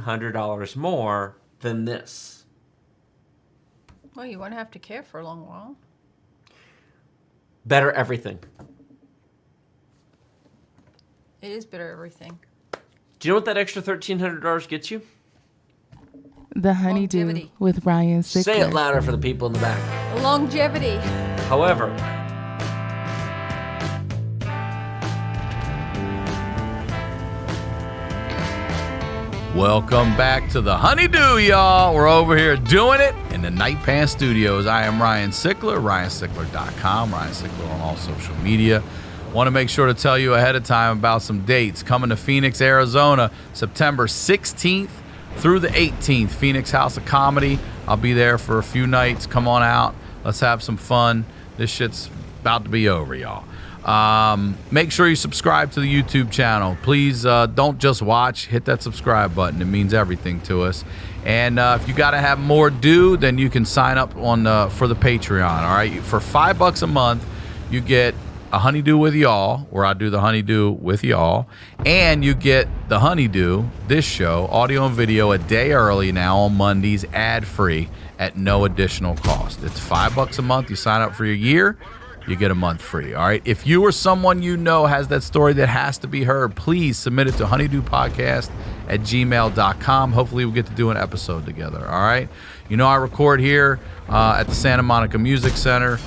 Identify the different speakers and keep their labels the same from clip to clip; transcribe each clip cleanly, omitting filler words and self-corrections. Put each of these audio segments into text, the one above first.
Speaker 1: $1,300 more than this.
Speaker 2: Well, you won't have to care for a long while.
Speaker 1: Better everything.
Speaker 2: It is better everything.
Speaker 1: Do you know what that extra $1,300 gets you?
Speaker 3: The Honeydew
Speaker 2: Longevity.
Speaker 3: with Ryan Sickler.
Speaker 1: Say it louder for the people in the back.
Speaker 2: Longevity.
Speaker 1: However,
Speaker 4: welcome back to the Honeydew, y'all. We're over here doing it in the Night Pants Studios. I am Ryan Sickler, RyanSickler.com, Ryan Sickler on all social media. Want to make sure to tell you ahead of time about some dates. Coming to Phoenix, Arizona, September 16th through the 18th, Phoenix House of Comedy. I'll be there for a few nights. Come on out. Let's have some fun. This shit's about to be over, y'all. Make sure you subscribe to the YouTube channel. Please don't just watch. Hit that subscribe button. It means everything to us. And if you got to have more due, then you can sign up on for the Patreon. All right, for $5 a month, you get a Honeydew with y'all, where I do the Honeydew with y'all, and you get the Honeydew, this show, audio and video, a day early now on Mondays, ad-free at no additional cost. It's $5 a month. You sign up for your year, you get a month free. All right. If you or someone you know has that story that has to be heard, please submit it to honeydewpodcast@gmail.com. Hopefully we'll get to do an episode together. All right. You know, I record here at the Santa Monica Music Center.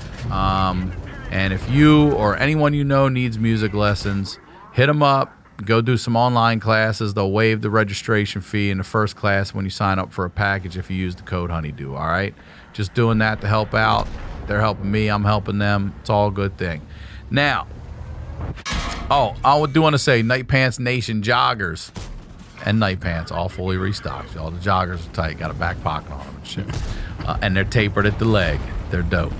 Speaker 4: And if you or anyone you know needs music lessons, hit them up. Go do some online classes. They'll waive the registration fee in the first class when you sign up for a package if you use the code Honeydew. All right. Just doing that to help out. They're helping me. I'm helping them. It's all a good thing. Now, I do want to say Night Pants Nation joggers and night pants all fully restocked. All the joggers are tight. Got a back pocket on them and shit. And they're tapered at the leg. They're dope.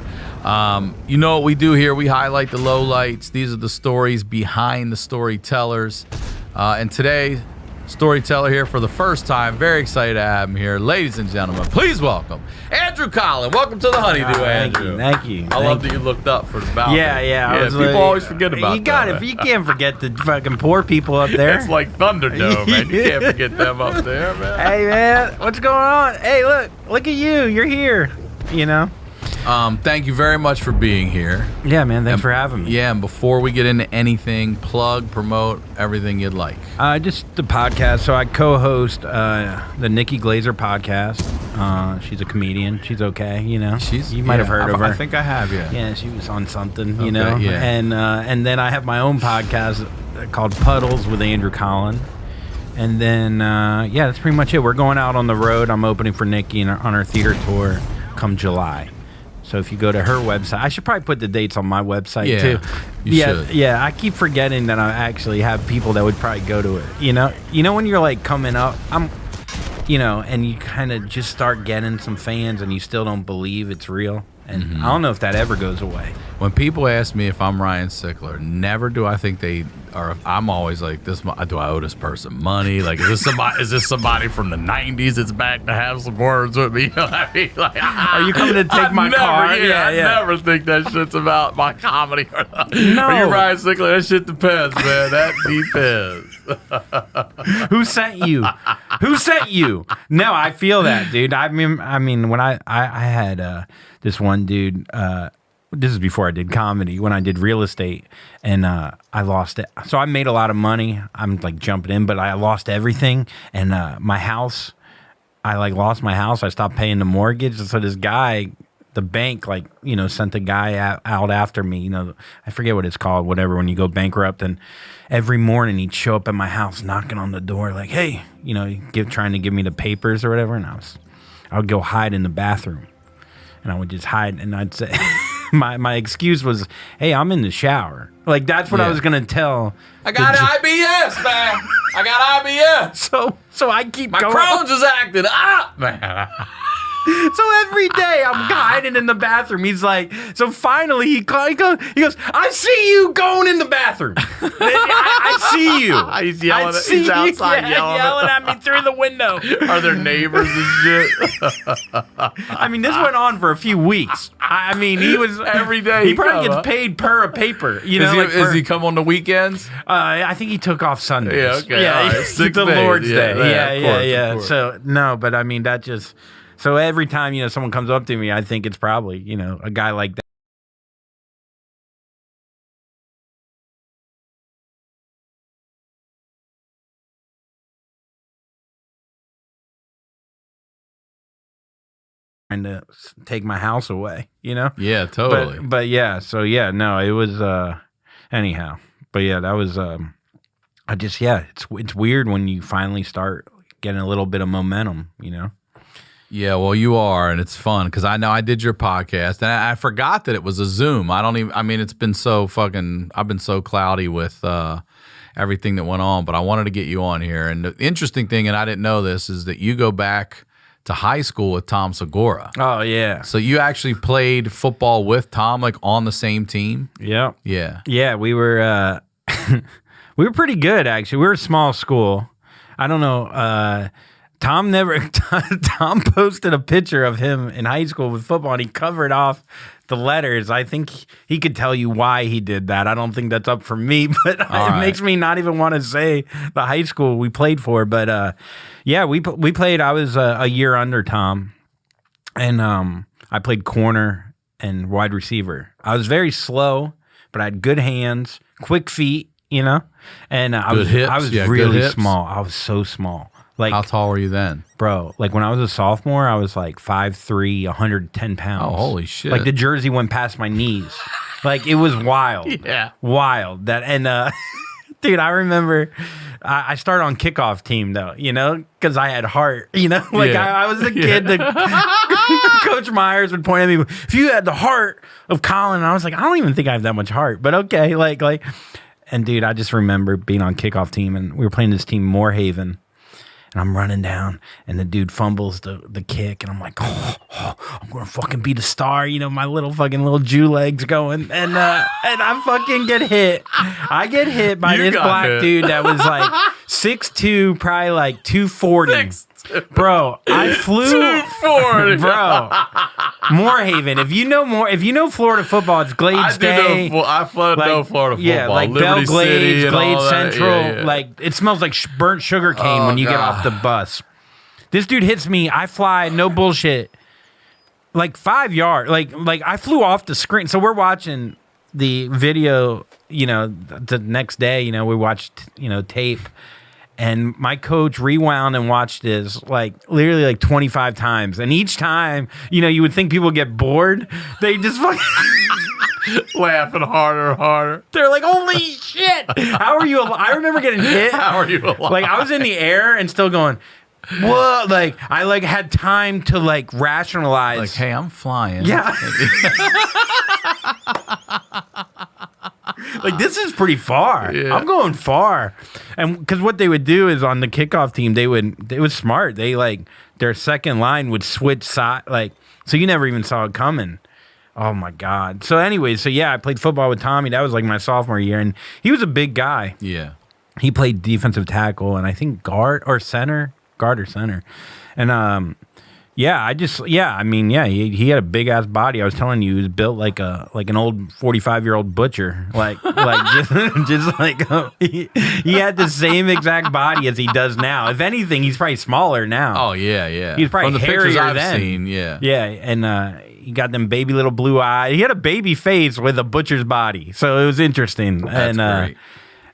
Speaker 4: You know what we do here? We highlight the lowlights. These are the stories behind the storytellers. And today, storyteller here for the first time. Very excited to have him here. Ladies and gentlemen, please welcome Andrew Collin. Welcome to the Honeydew, Andrew.
Speaker 5: Thank you.
Speaker 4: I love that you looked up for the balcony.
Speaker 5: Yeah.
Speaker 4: People always forget about
Speaker 5: you got
Speaker 4: that.
Speaker 5: it. You can't forget the fucking poor people up there.
Speaker 4: It's like Thunderdome, man. You can't forget them up there, man.
Speaker 5: Hey, man, what's going on? Hey, look at you. You're here. You know.
Speaker 4: Thank you very much for being here.
Speaker 5: Yeah, man. Thanks for having me.
Speaker 4: Yeah, and before we get into anything, plug, promote everything you'd like.
Speaker 5: Just the podcast. So I co-host the Nikki Glazer podcast. She's a comedian. She's okay. You know. You might have heard of her.
Speaker 4: I think I have. Yeah.
Speaker 5: Yeah, she was on something. You
Speaker 4: Okay,
Speaker 5: know.
Speaker 4: yeah.
Speaker 5: And then I have my own podcast called Puddles with Andrew Collin. And then that's pretty much it. We're going out on the road. I'm opening for Nikki on her theater tour come July. So if you go to her website, I should probably put the dates on my website too.
Speaker 4: You should.
Speaker 5: Yeah. I keep forgetting that I actually have people that would probably go to it. You know when you're like coming up, and you kind of just start getting some fans, and you still don't believe it's real. And I don't know if that ever goes away.
Speaker 4: When people ask me if I'm Ryan Sickler, never do I think they are. I'm always like, do I owe this person money? Like, is this somebody from the 90s that's back to have some words with me? You know what I mean? Like,
Speaker 5: are you coming to take my car?
Speaker 4: I never think that shit's about my comedy.
Speaker 5: No.
Speaker 4: Are you Ryan Sickler? That shit depends, man. That depends.
Speaker 5: Who sent you? Who sent you? No, I feel that, dude. I mean, when I had this one dude. This is before I did comedy. When I did real estate, and I lost it. So I made a lot of money. I'm like jumping in, but I lost everything. And my house, I lost my house. I stopped paying the mortgage. So this guy, the bank, sent the guy out after me. I forget what it's called. Whatever. When you go bankrupt, and every morning he'd show up at my house, knocking on the door, like, "Hey," trying to give me the papers or whatever. And I would go hide in the bathroom. And I would just hide, and I'd say, my excuse was, "Hey, I'm in the shower." Like, that's what I was gonna tell.
Speaker 4: I got IBS, man. I got IBS.
Speaker 5: So I keep
Speaker 4: my
Speaker 5: going.
Speaker 4: Crohn's is acting up, man.
Speaker 5: So every day I'm hiding in the bathroom. He's like, so finally he goes, I see you going in the bathroom. I see you.
Speaker 4: He's yelling.
Speaker 5: I see
Speaker 4: He's outside
Speaker 5: you, yelling at me through the window.
Speaker 4: Are there neighbors and shit?
Speaker 5: I mean, this went on for a few weeks. I mean, he was
Speaker 4: Every day
Speaker 5: He
Speaker 4: he
Speaker 5: probably
Speaker 4: come,
Speaker 5: gets paid per a paper. You know,
Speaker 4: Is he come on the weekends?
Speaker 5: I think he took off Sundays.
Speaker 4: Yeah, okay,
Speaker 5: Yeah,
Speaker 4: all right.
Speaker 5: it's
Speaker 4: 6
Speaker 5: the
Speaker 4: days.
Speaker 5: Lord's
Speaker 4: Yeah,
Speaker 5: Day.
Speaker 4: yeah, of course.
Speaker 5: So no, but I mean that just so every time someone comes up to me, I think it's probably a guy like that. Trying to take my house away,
Speaker 4: Yeah, totally.
Speaker 5: But yeah, so yeah, no, it was anyhow. But yeah, that was it's weird when you finally start getting a little bit of momentum,
Speaker 4: Yeah, well, you are, and it's fun because I know I did your podcast, and I forgot that it was a Zoom. It's been so I've been so cloudy with everything that went on, but I wanted to get you on here. And the interesting thing, and I didn't know this, is that you go back to high school with Tom Segura.
Speaker 5: Oh yeah.
Speaker 4: So you actually played football with Tom, like on the same team?
Speaker 5: Yeah.
Speaker 4: Yeah.
Speaker 5: Yeah, we were we were pretty good actually. We were a small school. I don't know. Tom posted a picture of him in high school with football and he covered off the letters. I think he could tell you why he did that. I don't think that's up for me, but it makes me not even want to say the high school we played for. But yeah, we played. I was a year under Tom, and I played corner and wide receiver. I was very slow, but I had good hands, quick feet, and I was
Speaker 4: good
Speaker 5: really
Speaker 4: hips.
Speaker 5: small. I was so small. Like,
Speaker 4: How tall were you then?
Speaker 5: bro, like when I was a sophomore, I was like 5'3", 110 pounds.
Speaker 4: Oh, holy shit.
Speaker 5: Like the jersey went past my knees. Like it was wild.
Speaker 4: Yeah.
Speaker 5: Wild. Dude, I remember I started on kickoff team though, because I had heart, like
Speaker 4: Yeah.
Speaker 5: I was a kid that Coach Myers would point at me, if you had the heart of Colin, and I was like, I don't even think I have that much heart, but okay. And dude, I just remember being on kickoff team and we were playing this team, Moorhaven. And I'm running down, and the dude fumbles the kick, and I'm like, I'm gonna fucking be the star, my little Jew legs going, and I fucking get hit. I get hit by
Speaker 4: You
Speaker 5: this
Speaker 4: got
Speaker 5: black
Speaker 4: hit.
Speaker 5: dude that was like 6'2", probably like 240. Bro, I flew.
Speaker 4: 240.
Speaker 5: Bro, Moorhaven. If you know Florida football, it's Glades Day.
Speaker 4: I flooded know Florida football.
Speaker 5: Yeah, like
Speaker 4: Liberty
Speaker 5: Belle Glades,
Speaker 4: City and
Speaker 5: Glades
Speaker 4: all that.
Speaker 5: Central.
Speaker 4: Yeah, yeah.
Speaker 5: Like it smells like burnt sugar cane when you get off the bus. This dude hits me. I fly, no bullshit, like 5 yards. Like I flew off the screen. So we're watching the video. The next day, we watched tape. And my coach rewound and watched this literally 25 times. And each time, you would think people get bored. They just fucking
Speaker 4: laughing harder and harder.
Speaker 5: they're like, holy shit. How are you alive? I remember getting hit.
Speaker 4: How are you alive?
Speaker 5: I was in the air and still going, what? I had time to rationalize.
Speaker 4: Like, hey, I'm flying.
Speaker 5: Yeah. This is pretty far.
Speaker 4: Yeah.
Speaker 5: I'm going far. And because what they would do is on the kickoff team, it was smart. They their second line would switch side, so you never even saw it coming. Oh my God. So anyway, yeah, I played football with Tommy. That was my sophomore year. And he was a big guy.
Speaker 4: Yeah.
Speaker 5: He played defensive tackle and I think guard or center. And he had a big ass body. I was telling you, he was built like an old 45-year-old butcher. He had the same exact body as he does now. If anything, he's probably smaller now.
Speaker 4: Oh yeah, yeah.
Speaker 5: He's probably
Speaker 4: From the pictures
Speaker 5: hairier
Speaker 4: I've
Speaker 5: then.
Speaker 4: seen. Yeah.
Speaker 5: Yeah, and he got them baby little blue eyes. He had a baby face with a butcher's body, so it was interesting.
Speaker 4: That's great.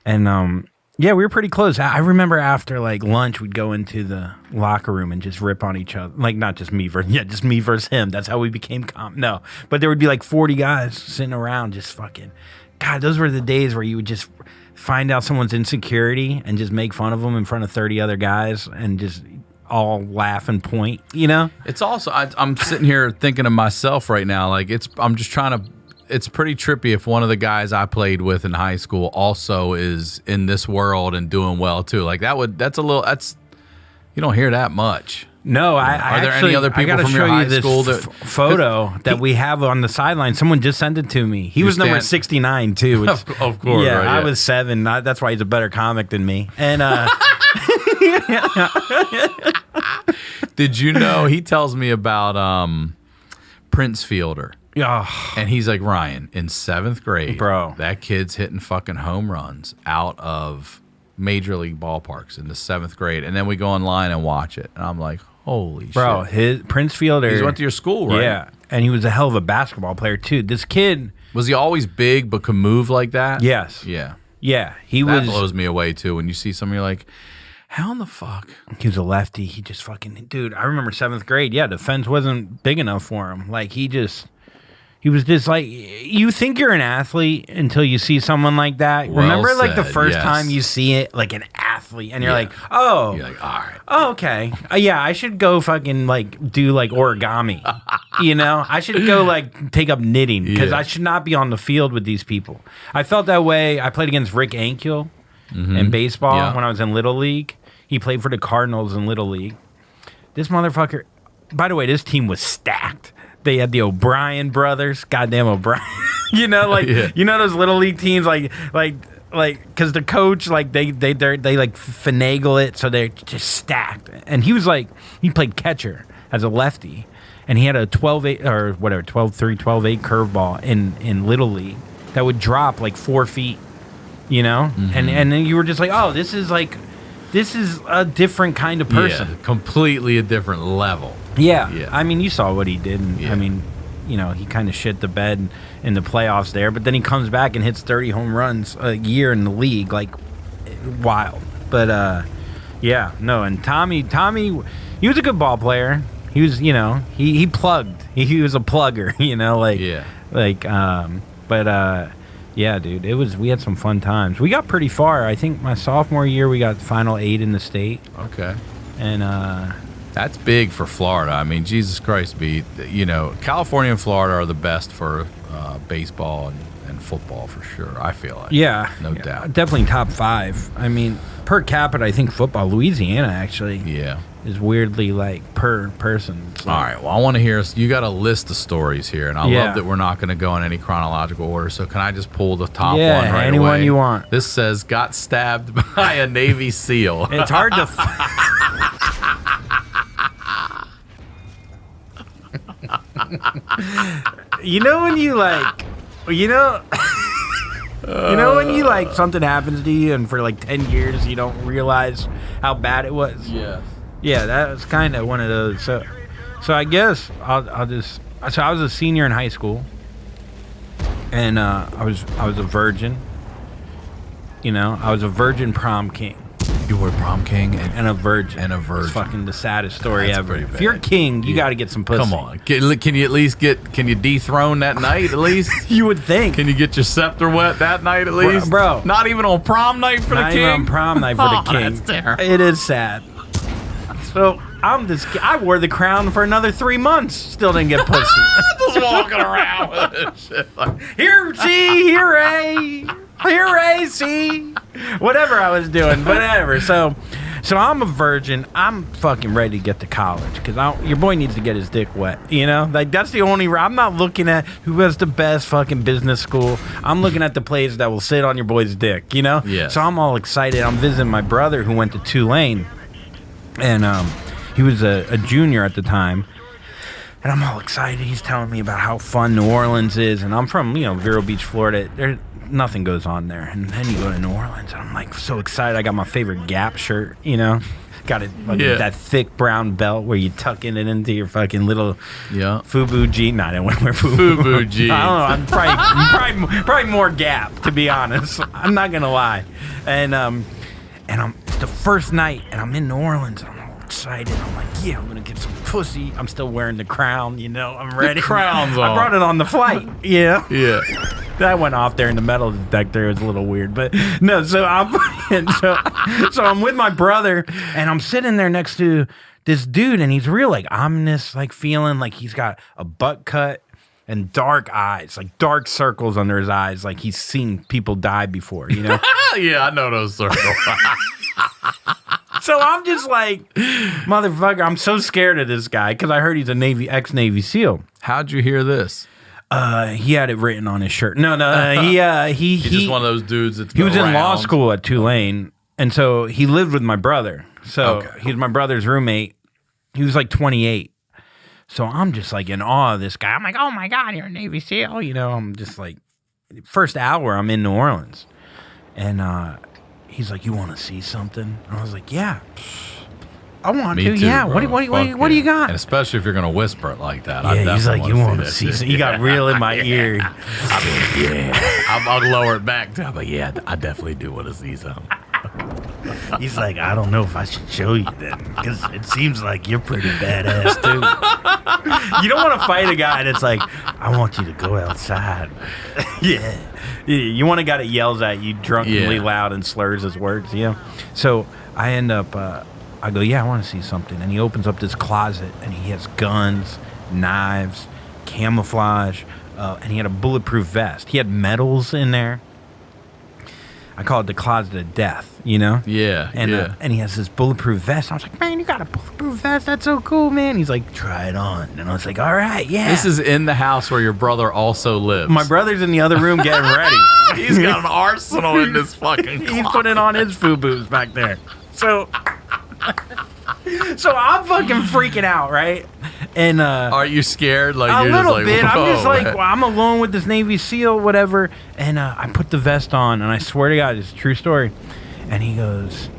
Speaker 5: And yeah, we were pretty close. I remember after lunch, we'd go into the locker room and just rip on each other. Not just me just me versus him. That's how we became No, but there would be 40 guys sitting around just fucking. God, those were the days where you would just find out someone's insecurity and just make fun of them in front of 30 other guys and just all laugh and point.
Speaker 4: It's also I'm sitting here thinking of myself right now. I'm just trying to. It's pretty trippy if one of the guys I played with in high school also is in this world and doing well too. You don't hear that much.
Speaker 5: No, I
Speaker 4: Are there
Speaker 5: actually,
Speaker 4: any other
Speaker 5: I
Speaker 4: people
Speaker 5: gotta
Speaker 4: from your
Speaker 5: show
Speaker 4: high
Speaker 5: you this
Speaker 4: school that
Speaker 5: photo that we have on the sideline? Someone just sent it to me. He was number 69 too. Which,
Speaker 4: Of course,
Speaker 5: yeah,
Speaker 4: right,
Speaker 5: I
Speaker 4: yeah.
Speaker 5: was 7. That's why he's a better comic than me. And
Speaker 4: Did you know he tells me about Prince Fielder?
Speaker 5: oh,
Speaker 4: And he's like, Ryan, in 7th grade,
Speaker 5: Bro.
Speaker 4: that kid's hitting fucking home runs out of major league ballparks in the 7th grade. And then we go online and watch it. And I'm like, holy
Speaker 5: bro,
Speaker 4: shit.
Speaker 5: his Prince Fielder.
Speaker 4: He went to your school, right?
Speaker 5: Yeah, and he was a hell of a basketball player too. This kid,
Speaker 4: Was he always big but could move like that?
Speaker 5: yes,
Speaker 4: Yeah.
Speaker 5: yeah, he
Speaker 4: That
Speaker 5: was.
Speaker 4: blows me away too. When you see somebody like, how in the fuck?
Speaker 5: He was a lefty. He just fucking, dude. I remember 7th grade. Yeah, the fence wasn't big enough for him. Like he was just like, you think you're an athlete until you see someone like that.
Speaker 4: Well
Speaker 5: Remember, like the
Speaker 4: said,
Speaker 5: first
Speaker 4: yes.
Speaker 5: time you see it, like an athlete, and you're
Speaker 4: Yeah.
Speaker 5: like, oh,
Speaker 4: You're like, all right.
Speaker 5: oh, okay, yeah, I should go fucking like do like origami. You know, I should go like take up knitting because
Speaker 4: Yeah.
Speaker 5: I should not be on the field with these people. I felt that way. I played against Rick Ankiel in baseball
Speaker 4: Yeah.
Speaker 5: when I was in Little League. He played for the Cardinals in Little League. This motherfucker, by the way, this team was stacked. They had the O'Brien brothers, goddamn O'Brien. You know, like
Speaker 4: Yeah.
Speaker 5: you know those little league teams, like because the coach like they like finagle it so they're just stacked. And he was like he played catcher as a lefty, and he had a 12-8 or whatever 12-3, 12-8 curveball in Little League that would drop like 4 feet. You know, and then you were just like, oh, this is a different kind of person.
Speaker 4: Yeah, completely a different level.
Speaker 5: Yeah.
Speaker 4: Yeah.
Speaker 5: I mean, you saw what he did. And,
Speaker 4: Yeah.
Speaker 5: I mean, you know, he kind of shit the bed in the playoffs there, but then he comes back and hits 30 home runs a year in the league, like wild. But yeah, no. And Tommy, he was a good ball player. He was, you know, he plugged. He was a plugger, you know, like
Speaker 4: Yeah.
Speaker 5: but yeah, dude, we had some fun times. We got pretty far. I think my sophomore year we got Final 8 in the state,
Speaker 4: Okay.
Speaker 5: and
Speaker 4: That's big for Florida. I mean, Jesus Christ, you know, California and Florida are the best for baseball and football for sure. I feel like.
Speaker 5: yeah,
Speaker 4: No doubt.
Speaker 5: definitely top 5. I mean, per capita, I think football, Louisiana actually
Speaker 4: Yeah.
Speaker 5: is weirdly like per person. It's
Speaker 4: All
Speaker 5: like-
Speaker 4: right. Well, I want to hear. You got a list of stories here, and I
Speaker 5: Yeah.
Speaker 4: love that we're not going to go in any chronological order. So can I just pull the top
Speaker 5: Yeah,
Speaker 4: one right
Speaker 5: anyone
Speaker 4: away?
Speaker 5: you want.
Speaker 4: This says got stabbed by a Navy SEAL.
Speaker 5: It's hard to. You know when you like, you know, you know when you like something happens to you and for like 10 years you don't realize how bad it was.
Speaker 4: Yeah.
Speaker 5: Yeah, that was kind of one of those. So I guess I'll just. So I was a senior in high school, and I was a virgin. You know, I was a virgin prom king
Speaker 4: You were prom king
Speaker 5: and a virgin.
Speaker 4: And a virgin.
Speaker 5: It's fucking the saddest story
Speaker 4: That's
Speaker 5: ever.
Speaker 4: pretty
Speaker 5: If you're a
Speaker 4: bad.
Speaker 5: king, you
Speaker 4: Yeah.
Speaker 5: got to get some pussy.
Speaker 4: Come on. Can you at least can you dethrone that night at least?
Speaker 5: You would think.
Speaker 4: Can you get your scepter wet that night at least?
Speaker 5: Bro.
Speaker 4: Not even on prom night for
Speaker 5: Not
Speaker 4: the king?
Speaker 5: even on prom night for the
Speaker 4: Oh,
Speaker 5: king.
Speaker 4: that's terrible.
Speaker 5: It is sad. So I wore the crown for another 3 months. Still didn't get pussy.
Speaker 4: Just walking around with it. Shit. Like,
Speaker 5: Here, see, here, A, see. Whatever I was doing, whatever. So I'm a virgin. I'm fucking ready to get to college because your boy needs to get his dick wet. You know, like that's the only. I'm not looking at who has the best fucking business school. I'm looking at the place that will sit on your boy's dick. You know.
Speaker 4: Yeah.
Speaker 5: So I'm all excited. I'm visiting my brother who went to Tulane, and he was a junior at the time. And I'm all excited. He's telling me about how fun New Orleans is. And I'm from, Vero Beach, Florida. Nothing goes on there. And then you go to New Orleans, and I'm like so excited. I got my favorite Gap shirt, Got it,
Speaker 4: Yeah.
Speaker 5: that thick brown belt where you tuck it into your fucking little
Speaker 4: yeah.
Speaker 5: FUBU jean. No, I didn't want to wear FUBU.
Speaker 4: FUBU jeans.
Speaker 5: I don't know. I'm probably more Gap, to be honest. I'm not gonna lie. And I'm it's the first night, and I'm in New Orleans. And I'm all excited. I'm like, yeah, I'm gonna get some pussy. I'm still wearing the crown. I'm ready.
Speaker 4: crown's
Speaker 5: I
Speaker 4: on.
Speaker 5: brought it on the flight. Yeah.
Speaker 4: Yeah.
Speaker 5: That went off there in the metal detector. It was a little weird, but no. So I'm with my brother, and I'm sitting there next to this dude, and he's real like ominous, like feeling like he's got a butt cut and dark eyes, like dark circles under his eyes, like he's seen people die before.
Speaker 4: Yeah, I know those circles.
Speaker 5: So I'm just like, motherfucker, I'm so scared of this guy because I heard he's a ex-Navy SEAL.
Speaker 4: How'd you hear this?
Speaker 5: He had it written on his shirt. No, he
Speaker 4: He's just one of those dudes that's
Speaker 5: he was
Speaker 4: been
Speaker 5: in law
Speaker 4: around.
Speaker 5: school at Tulane, and so he lived with my brother. So he was my brother's roommate. He was like 28. So I'm just like in awe of this guy. I'm like, oh my God, you're a Navy SEAL. You know, I'm just like, first hour I'm in New Orleans. And he's like, you want to see something? And I was like, yeah. I want
Speaker 4: Me
Speaker 5: to.
Speaker 4: too,
Speaker 5: Yeah.
Speaker 4: bro.
Speaker 5: What do you got?
Speaker 4: And especially if you're gonna whisper it like that.
Speaker 5: Yeah, he's like, you want to
Speaker 4: that
Speaker 5: see
Speaker 4: shit.
Speaker 5: something? You got real in my ear.
Speaker 4: I'll lower it back. But yeah, I definitely do want to see something.
Speaker 5: He's like, I don't know if I should show you then, because it seems like you're pretty badass too. You don't want to fight a guy that's like, I want you to go outside. Yeah. You want a guy that yells at you drunkenly loud and slurs his words. Yeah. So I end up, I go, yeah, I want to see something. And he opens up this closet and he has guns, knives, camouflage, and he had a bulletproof vest. He had medals in there. I call it the closet of death, you know?
Speaker 4: Yeah,
Speaker 5: And he has this bulletproof vest. I was like, man, you got a bulletproof vest? That's so cool, man. He's like, try it on. And I was like, all right, yeah.
Speaker 4: This is in the house where your brother also lives.
Speaker 5: My brother's in the other room getting ready.
Speaker 4: He's got an arsenal in this fucking
Speaker 5: He's
Speaker 4: closet.
Speaker 5: putting on his FUBUs back there. So I'm fucking freaking out, right? And
Speaker 4: Are you scared? Like
Speaker 5: a
Speaker 4: you're
Speaker 5: little
Speaker 4: just like,
Speaker 5: bit. I'm just
Speaker 4: whoa,
Speaker 5: like,
Speaker 4: man.
Speaker 5: well, I'm alone with this Navy SEAL, whatever. And I put the vest on, and I swear to God, it's a true story. And he goes,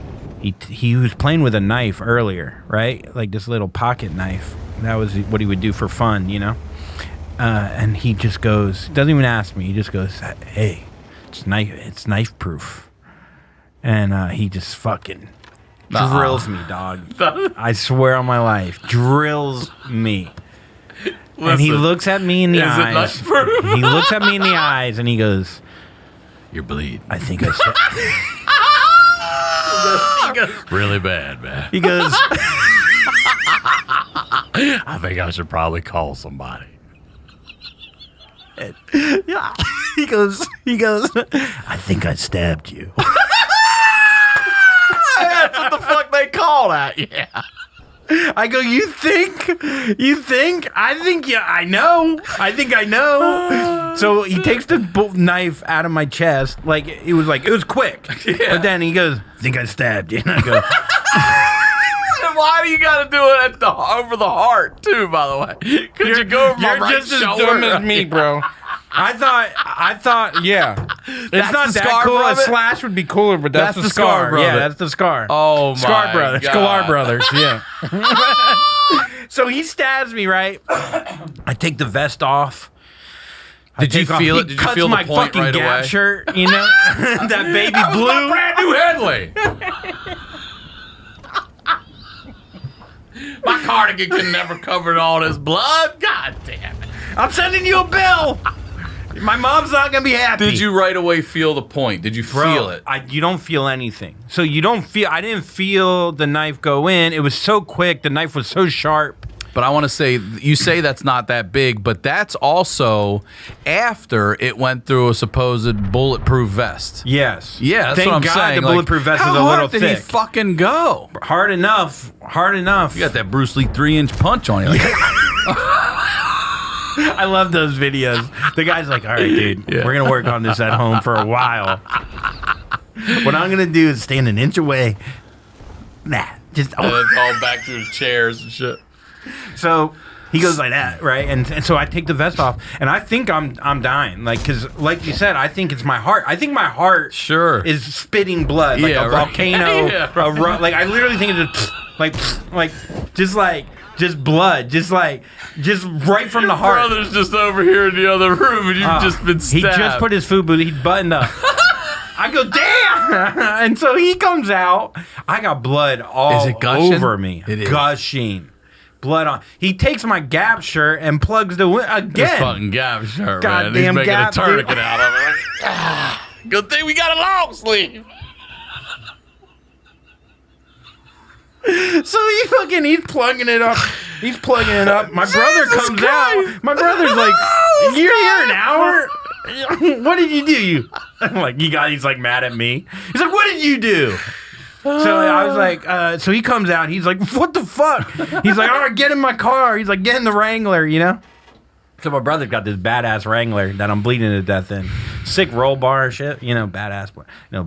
Speaker 5: he was playing with a knife earlier, right? Like this little pocket knife. That was what he would do for fun, you know? And he just goes, doesn't even ask me. He just goes, hey, it's knife proof. And he just fucking drills me, dog. I swear on my life, drills me. And he looks at me in the
Speaker 4: is it
Speaker 5: eyes.
Speaker 4: knife-proof?
Speaker 5: He looks at me in the eyes and he goes,
Speaker 4: You're bleeding.
Speaker 5: I think I said.
Speaker 4: Really bad, man.
Speaker 5: He goes,
Speaker 4: I think I should probably call somebody.
Speaker 5: yeah. He goes, I think I stabbed you.
Speaker 4: That's what the fuck they call that. Yeah.
Speaker 5: I go, you think? I think, yeah, I know. So he takes the knife out of my chest. It was quick.
Speaker 4: Yeah.
Speaker 5: But then he goes, I think I stabbed you. And I go,
Speaker 4: And why do you got to do it over the heart, too, by the way? Could you go over my right shoulder?
Speaker 5: bro. I thought, yeah. It's
Speaker 4: That's
Speaker 5: not
Speaker 4: the
Speaker 5: that
Speaker 4: scar
Speaker 5: cool. A
Speaker 4: from it?
Speaker 5: slash would be cooler, but that's the
Speaker 4: scar
Speaker 5: scar.
Speaker 4: from
Speaker 5: Yeah,
Speaker 4: it.
Speaker 5: that's the scar.
Speaker 4: Oh, my
Speaker 5: Scar Brothers.
Speaker 4: God.
Speaker 5: Sklar Brothers, yeah. So he stabs me, right? I take the vest off.
Speaker 4: Did you feel it?
Speaker 5: He
Speaker 4: Did you
Speaker 5: cuts
Speaker 4: feel the
Speaker 5: my
Speaker 4: point
Speaker 5: fucking
Speaker 4: right
Speaker 5: Gap
Speaker 4: away?
Speaker 5: shirt, you know? That baby
Speaker 4: That was
Speaker 5: blue.
Speaker 4: my brand new Headley. My cardigan can never cover all this blood. God damn it.
Speaker 5: I'm sending you a bill. My mom's not going to be happy.
Speaker 4: Did you right away feel the point? Did you feel it?
Speaker 5: You don't feel anything. So you don't feel, I didn't feel the knife go in. It was so quick. The knife was so sharp.
Speaker 4: But I want to say, you say that's not that big, but that's also after it went through a supposed bulletproof vest.
Speaker 5: Yes.
Speaker 4: Yeah, that's
Speaker 5: Thank
Speaker 4: what I'm
Speaker 5: God
Speaker 4: saying.
Speaker 5: the bulletproof vest
Speaker 4: how
Speaker 5: is a
Speaker 4: hard
Speaker 5: little
Speaker 4: did
Speaker 5: thick.
Speaker 4: he fucking go?
Speaker 5: Hard enough.
Speaker 4: You got that Bruce Lee 3-inch punch on you. Like,
Speaker 5: I love those videos. The guy's like, all right, dude, we're going to work on this at home for a while. What I'm going to do is stand an inch away. Nah, just...
Speaker 4: and it's all back through the chairs and shit.
Speaker 5: So he goes like that, right? And so I take the vest off, and I think I'm dying. Because like you said, I think it's my heart. I think my heart
Speaker 4: Sure.
Speaker 5: is spitting blood like
Speaker 4: Yeah,
Speaker 5: a
Speaker 4: right.
Speaker 5: volcano.
Speaker 4: Yeah, right.
Speaker 5: Like I literally think it's just blood, just right from the heart.
Speaker 4: Brother's just over here in the other room, and you've just been
Speaker 5: He
Speaker 4: stabbed.
Speaker 5: just put his FUBU. He buttoned up. I go, damn! And so he comes out. I got blood all
Speaker 4: Is it gushing?
Speaker 5: over me.
Speaker 4: It is.
Speaker 5: Gushing. Blood on. He takes my Gap shirt and plugs the
Speaker 4: This
Speaker 5: again.
Speaker 4: fucking Gap shirt, man.
Speaker 5: Goddamn
Speaker 4: He's making
Speaker 5: Gap,
Speaker 4: a tourniquet
Speaker 5: dude.
Speaker 4: out of it. Good thing we got a long sleeve.
Speaker 5: So he's plugging it up. He's plugging it up. My brother comes out. My brother's like, "You're here an hour? What did you do? You?" I'm like, he's like mad at me. He's like, "What did you do?" So I was like, so he comes out. He's like, what the fuck? He's like, all right, get in my car. He's like, get in the Wrangler, you know? So my brother's got this badass Wrangler that I'm bleeding to death in. Sick roll bar shit, you know, badass,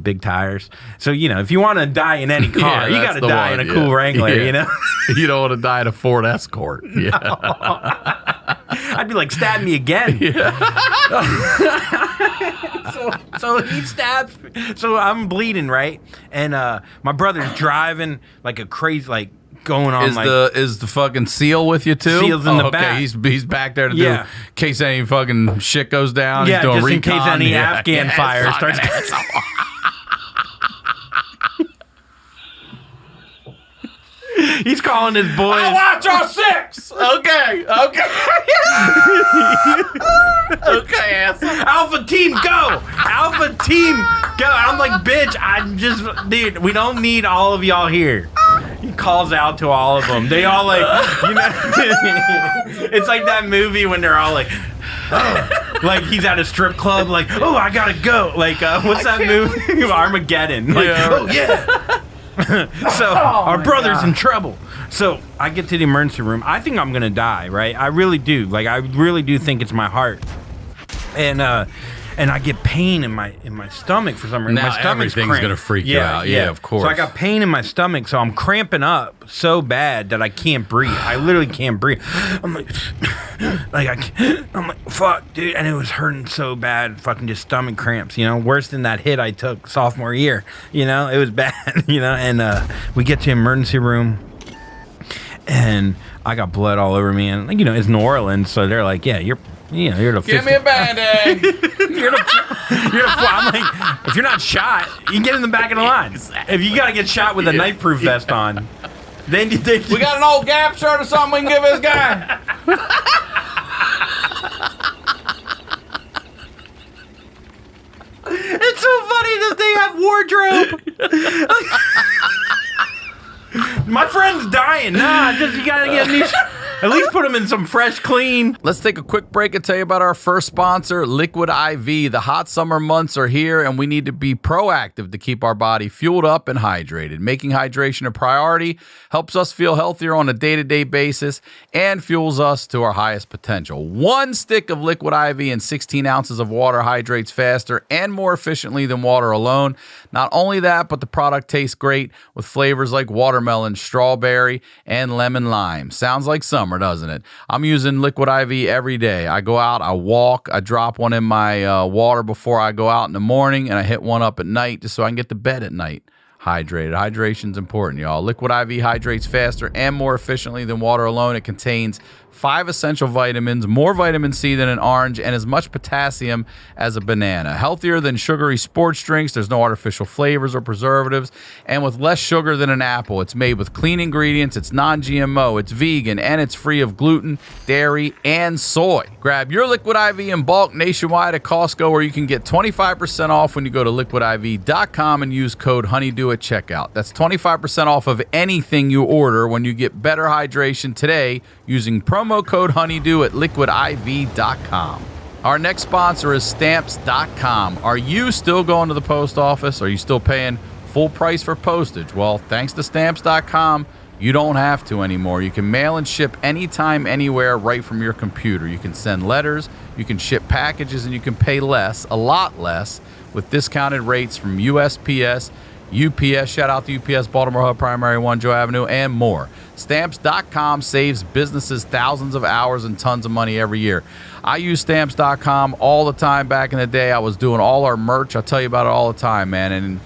Speaker 5: big tires. So, you know, if you want to die in any car, you got to die in a cool Wrangler, you know?
Speaker 4: You don't want to die in a Ford Escort. Yeah.
Speaker 5: I'd be like, stab me again. So he stabs me. So I'm bleeding, right? And my brother's driving like a crazy, like going on
Speaker 4: Is the fucking SEAL with you too?
Speaker 5: SEAL's in the
Speaker 4: okay.
Speaker 5: back.
Speaker 4: He's back there to do in case any fucking shit goes down.
Speaker 5: Yeah,
Speaker 4: he's doing
Speaker 5: just
Speaker 4: recon.
Speaker 5: in case any Afghan fire starts. He's calling his boys.
Speaker 4: I watch our six. Okay. Okay, asshole.
Speaker 5: Alpha team, go! Alpha team, go! I'm like, bitch, dude, we don't need all of y'all here. He calls out to all of them. They all like, you know, it's like that movie when they're all like, oh, like he's at a strip club, like, oh, I gotta go. Like, what's that movie? Armageddon. Like, oh yeah. So our brother's in trouble. So I get to the emergency room. I think I'm gonna die, right? I really do. Like, I really do think it's my heart. And I get pain in my stomach for some reason.
Speaker 4: Now
Speaker 5: my stomach's
Speaker 4: everything's
Speaker 5: cramped.
Speaker 4: gonna freak you out. Yeah, of course.
Speaker 5: So I got pain in my stomach, so I'm cramping up so bad that I can't breathe. I literally can't breathe. I'm like I'm like, fuck, dude. And it was hurting so bad, fucking just stomach cramps, you know, worse than that hit I took sophomore year. You know, it was bad, you know. And we get to emergency room, and I got blood all over me. And, you know, it's New Orleans, so they're like, yeah, you're the
Speaker 4: Give me a Band-Aid.
Speaker 5: I'm like, if you're not shot, you can get in the back of the line. If you gotta get shot with a knife-proof vest on, then we
Speaker 4: We got an old Gap shirt or something we can give this guy.
Speaker 5: It's so funny that they have wardrobe. My friend's dying. Nah, just you gotta get at least put him in some fresh, clean.
Speaker 4: Let's take a quick break and tell you about our first sponsor, Liquid IV. The hot summer months are here, and we need to be proactive to keep our body fueled up and hydrated. Making hydration a priority helps us feel healthier on a day-to-day basis and fuels us to our highest potential. 1 stick of Liquid IV and 16 ounces of water hydrates faster and more efficiently than water alone. Not only that, but the product tastes great with flavors like watermelon, strawberry, and lemon lime. Sounds like summer, doesn't it? I'm using Liquid IV every day. I go out, I walk, I drop one in my water before I go out in the morning, and I hit one up at night just so I can get to bed at night hydrated. Hydration's important, y'all. Liquid IV hydrates faster and more efficiently than water alone. It contains 5 essential vitamins, more vitamin C than an orange, and as much potassium as a banana. Healthier than sugary sports drinks. There's no artificial flavors or preservatives, and with less sugar than an apple. It's made with clean ingredients, it's non-GMO, it's vegan, and it's free of gluten, dairy, and soy. Grab your Liquid IV in bulk nationwide at Costco, where you can get 25% off when you go to liquidiv.com and use code HONEYDEW at checkout. That's 25% off of anything you order when you get better hydration today using promo code HONEYDEW at liquidiv.com. Our next sponsor is Stamps.com. Are you still going to the post office? Are you still paying full price for postage? Well, thanks to Stamps.com, you don't have to anymore. You can mail and ship anytime, anywhere, right from your computer. You can send letters, you can ship packages, and you can pay less, a lot less, with discounted rates from USPS, UPS, shout out to UPS, Baltimore Hub, Primary 1, Joe Avenue, and more. Stamps.com saves businesses thousands of hours and tons of money every year. I use Stamps.com all the time back in the day. I was doing all our merch. I tell you about it all the time, man. And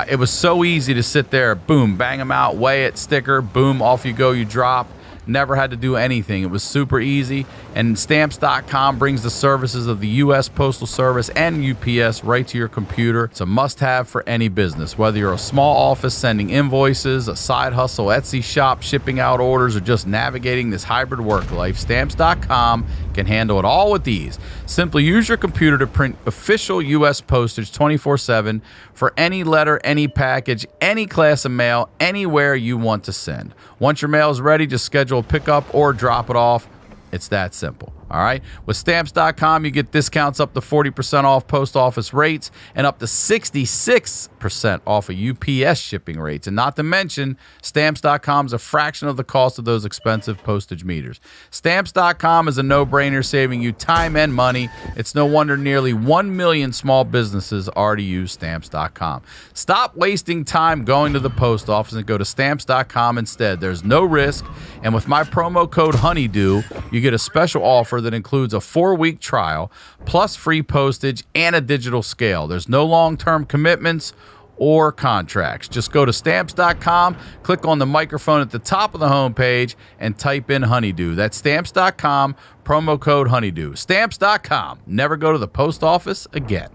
Speaker 4: it was so easy to sit there, boom, bang them out, weigh it, sticker, boom, off you go, you drop. Never had to do anything. It was super easy. And Stamps.com brings the services of the U.S. Postal Service and UPS right to your computer. It's a must-have for any business. Whether you're a small office sending invoices, a side hustle, Etsy shop, shipping out orders, or just navigating this hybrid work life, Stamps.com can handle it all with ease. Simply use your computer to print official U.S. postage 24/7 for any letter, any package, any class of mail, anywhere you want to send. Once your mail is ready, just schedule a pickup or drop it off. It's that simple. All All right. With Stamps.com, you get discounts up to 40% off post office rates and up to 66% off of UPS shipping rates. And not to mention, Stamps.com is a fraction of the cost of those expensive postage meters. Stamps.com is a no-brainer, saving you time and money. It's no wonder nearly 1 million small businesses already use Stamps.com. Stop wasting time going to the post office and go to Stamps.com instead. There's no risk. And with my promo code HONEYDEW, you get a special offer that includes a 4-week trial, plus free postage and a digital scale. There's no long-term commitments or contracts. Just go to Stamps.com, click on the microphone at the top of the homepage, and type in Honeydew. That's Stamps.com, promo code Honeydew. Stamps.com. Never go to the post office again.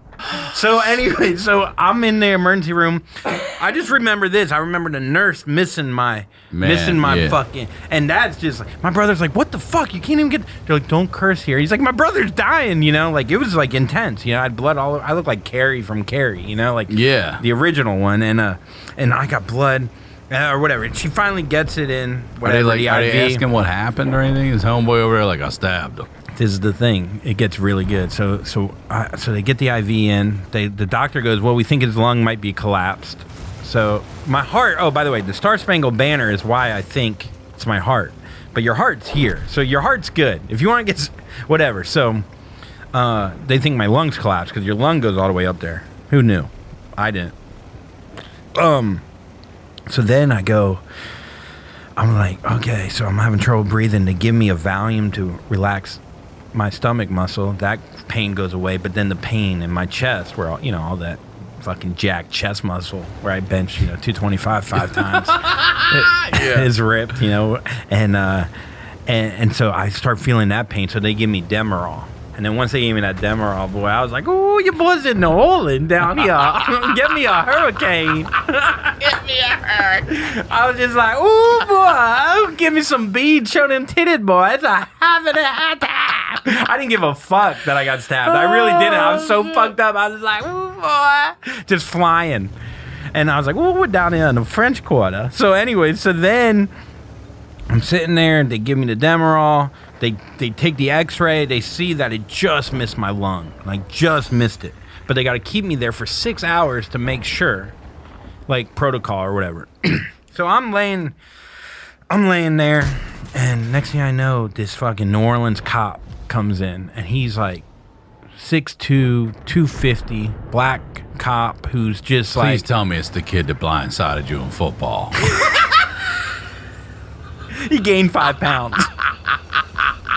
Speaker 5: So anyway, so I'm in the emergency room. I just remember this. I remember the nurse missing my fucking, and that's just like, my brother's like, what the fuck? You can't even get. They're like, don't curse here. He's like, my brother's dying. You know, like it was like intense. You know, I had blood all. I look like Carrie from Carrie. You know, like the original one, and I got blood. Or whatever. And she finally gets it in. Whatever.
Speaker 4: Are they asking what happened or anything? His homeboy over there like, I stabbed him.
Speaker 5: This is the thing. It gets really good. So they get the IV in. The doctor goes, well, we think his lung might be collapsed. So my heart. Oh, by the way, the Star Spangled Banner is why I think it's my heart. But your heart's here, so your heart's good. If you want to get whatever. So they think my lungs collapsed because your lung goes all the way up there. Who knew? I didn't. So then I'm like, okay, so I'm having trouble breathing. They give me a Valium to relax my stomach muscle. That pain goes away, but then the pain in my chest, where all that fucking jacked chest muscle, where I bench 225 5 times, is ripped, and so I start feeling that pain. So they give me Demerol. And then once they gave me that Demerol, boy, I was like, "Oh, your boy's in New Orleans down here. Get me a hurricane. Get me a hurricane." I was just like, "Ooh, boy, give me some beads. Show them titties, boy. It's a having a high time." I didn't give a fuck that I got stabbed. I really didn't. I was so fucked up. I was like, "Ooh, boy," just flying. And I was like, "Ooh, we're down here in the French Quarter." So anyway, so then I'm sitting there, and they give me the Demerol. They take the x-ray. They see that it just missed my lung. Like, just missed it. But they got to keep me there for 6 hours to make sure. Like, protocol or whatever. So I'm laying there. And next thing I know, this fucking New Orleans cop comes in. And he's like 6'2", 250, black cop who's just like...
Speaker 4: Please tell me it's the kid that blindsided you in football.
Speaker 5: He gained 5 pounds.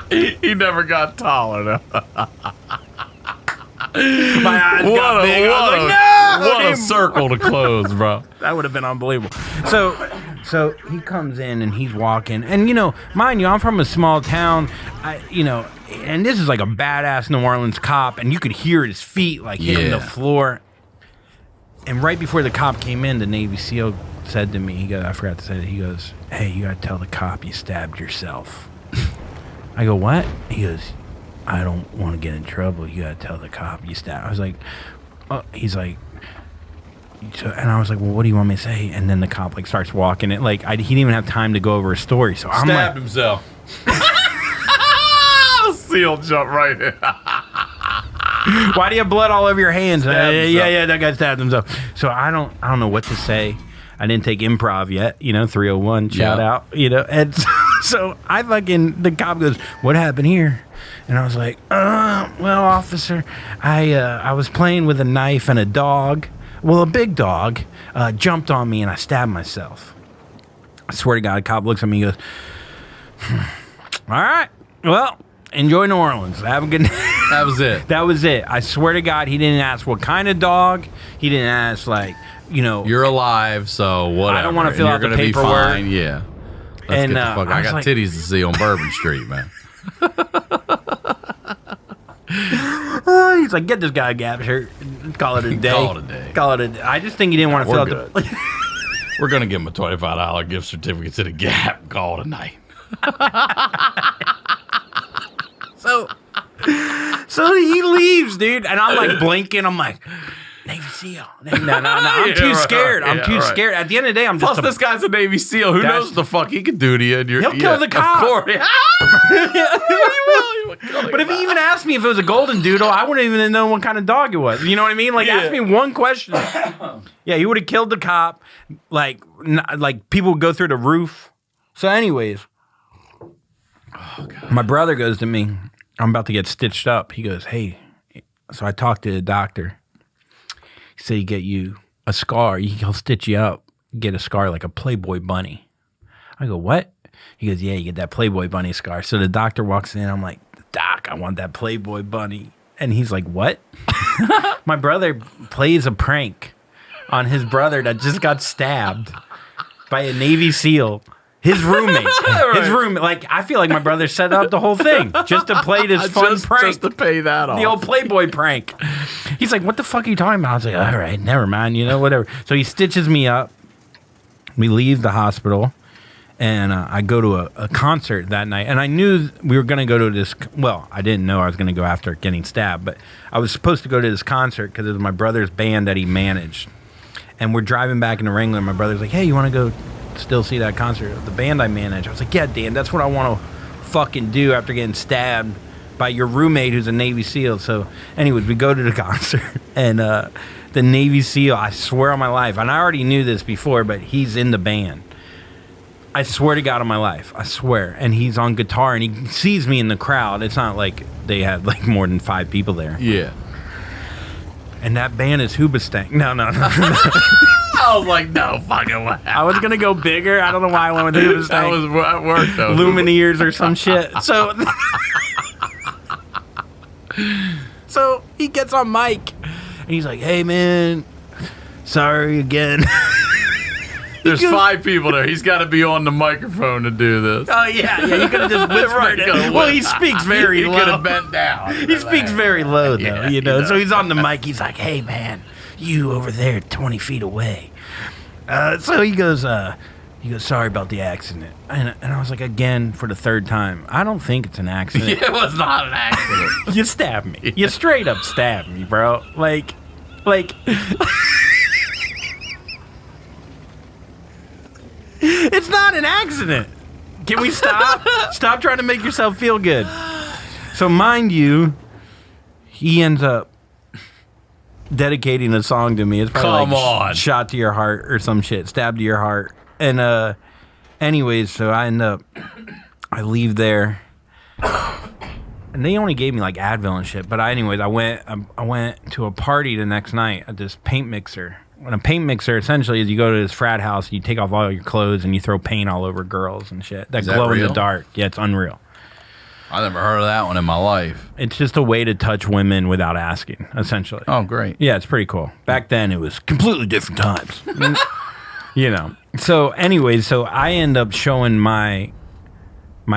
Speaker 4: He never got taller.
Speaker 5: My eyes got big.
Speaker 4: What a circle to close, bro.
Speaker 5: That would have been unbelievable. So he comes in and he's walking, and mind you, I'm from a small town, and this is like a badass New Orleans cop, and you could hear his feet like hitting the floor. And right before the cop came in, the Navy SEAL said to me, I forgot to say that, he goes, "Hey, you gotta tell the cop you stabbed yourself." I go, "What?" He goes, "I don't want to get in trouble. You gotta tell the cop you stabbed." I was like, he's like, and I was like, "Well, what do you want me to say?" And then the cop starts walking it. He didn't even have time to go over a story. So I'm
Speaker 4: stabbed himself. SEAL jump right in.
Speaker 5: Why do you have blood all over your hands? Yeah, that guy stabbed himself. So I don't know what to say. I didn't take improv yet, 301, shout out, and so the cop goes, "What happened here?" And I was like, well, officer, I was playing with a knife and a dog. Well, a big dog jumped on me and I stabbed myself. I swear to God, the cop looks at me and goes, "All right, well, enjoy New Orleans. Have a good night."
Speaker 4: That was it.
Speaker 5: That was it. I swear to God, he didn't ask what kind of dog. He didn't ask,
Speaker 4: you're alive, so whatever.
Speaker 5: I don't want to fill out the paperwork.
Speaker 4: Be fine. Yeah. Let's get the fuck. I got
Speaker 5: like,
Speaker 4: titties to see on Bourbon Street, man.
Speaker 5: He's like, "Get this guy a Gap shirt. Call it a day.
Speaker 4: Call it a day.
Speaker 5: Call it a day." I just think he didn't want to fill out the...
Speaker 4: We're going to give him a $25 gift certificate to the Gap. Call it a night. So he leaves, dude. And I'm like blinking. I'm like, "Navy
Speaker 5: SEAL. No. I'm too scared. I'm too scared. At the end of the day, I'm just.
Speaker 4: Plus, this guy's a Navy SEAL. Who knows what the fuck he can do to you? And
Speaker 5: He'll kill the cop.
Speaker 4: Of course. He will kill the
Speaker 5: But if he even asked me if it was a golden doodle, I wouldn't even know what kind of dog it was. You know what I mean? Like, ask me one question. Yeah, he would have killed the cop. Like people would go through the roof. So, anyways, my brother goes to me. I'm about to get stitched up. He goes, hey. So I talked to the doctor. He said, he get you a scar. He'll stitch you up. Get a scar like a Playboy bunny. I go, what? He goes, yeah, you get that Playboy bunny scar. So the doctor walks in. I'm like, Doc, I want that Playboy bunny. And he's like, what? My brother plays a prank on his brother that just got stabbed by a Navy SEAL. His roommate. His roommate. Like, I feel like my brother set up the whole thing just to play this fun prank.
Speaker 4: Just to pay that off.
Speaker 5: The old Playboy prank. He's like, what the fuck are you talking about? I was like, all right, never mind, whatever. So he stitches me up. We leave the hospital, and I go to a concert that night. And I knew we were going to go to this. Well, I didn't know I was going to go after getting stabbed, but I was supposed to go to this concert because it was my brother's band that he managed. And we're driving back into Wrangler. And my brother's like, hey, you want to go still see that concert? The band I manage. I was like, yeah, Dan, that's what I want to fucking do after getting stabbed by your roommate who's a Navy SEAL. So anyways, we go to the concert, and the Navy SEAL, I swear on my life, and I already knew this before, but he's in the band. I swear to God on my life, I swear. And he's on guitar, and he sees me in the crowd. It's not like they had like more than 5 people there.
Speaker 4: Yeah.
Speaker 5: And that band is Hoobastank. No.
Speaker 4: I was like, no fucking way.
Speaker 5: I was gonna go bigger. I don't know why I went with Hoobastank.
Speaker 4: That worked though.
Speaker 5: Lumineers or some shit. So he gets on mic, and he's like, hey man, sorry again.
Speaker 4: There's 5 people there. He's got to be on the microphone to do this.
Speaker 5: Oh yeah, you could have just whispered
Speaker 4: Right,
Speaker 5: it. Well, he speaks very
Speaker 4: He
Speaker 5: low.
Speaker 4: could have bent down.
Speaker 5: He speaks very low, though,
Speaker 4: Yeah,
Speaker 5: you know.
Speaker 4: he does.
Speaker 5: So he's on the mic. He's like, hey, man, you over there 20 feet away. So he goes, sorry about the accident. And I was like, again, for the 3rd time, I don't think it's an accident.
Speaker 4: It was not an accident.
Speaker 5: You stabbed me. You straight up stabbed me, bro. Like... It's not an accident. Can we stop? Stop trying to make yourself feel good. So mind you, he ends up dedicating a song to me. It's probably
Speaker 4: Come on.
Speaker 5: Shot to Your Heart or some shit. Stabbed to Your Heart. And anyways, so I leave there. And they only gave me like Advil and shit. But I went to a party the next night at this paint mixer. When a paint mixer essentially is you go to this frat house, you take off all your clothes and you throw paint all over girls and shit. That
Speaker 4: Is that
Speaker 5: glow in
Speaker 4: real?
Speaker 5: the dark. Yeah, it's unreal.
Speaker 4: I never heard of that one in my life.
Speaker 5: It's just a way to touch women without asking, essentially.
Speaker 4: Oh, great.
Speaker 5: Yeah, it's pretty cool. Back then, it was completely different times. You know. So, anyways, I end up showing my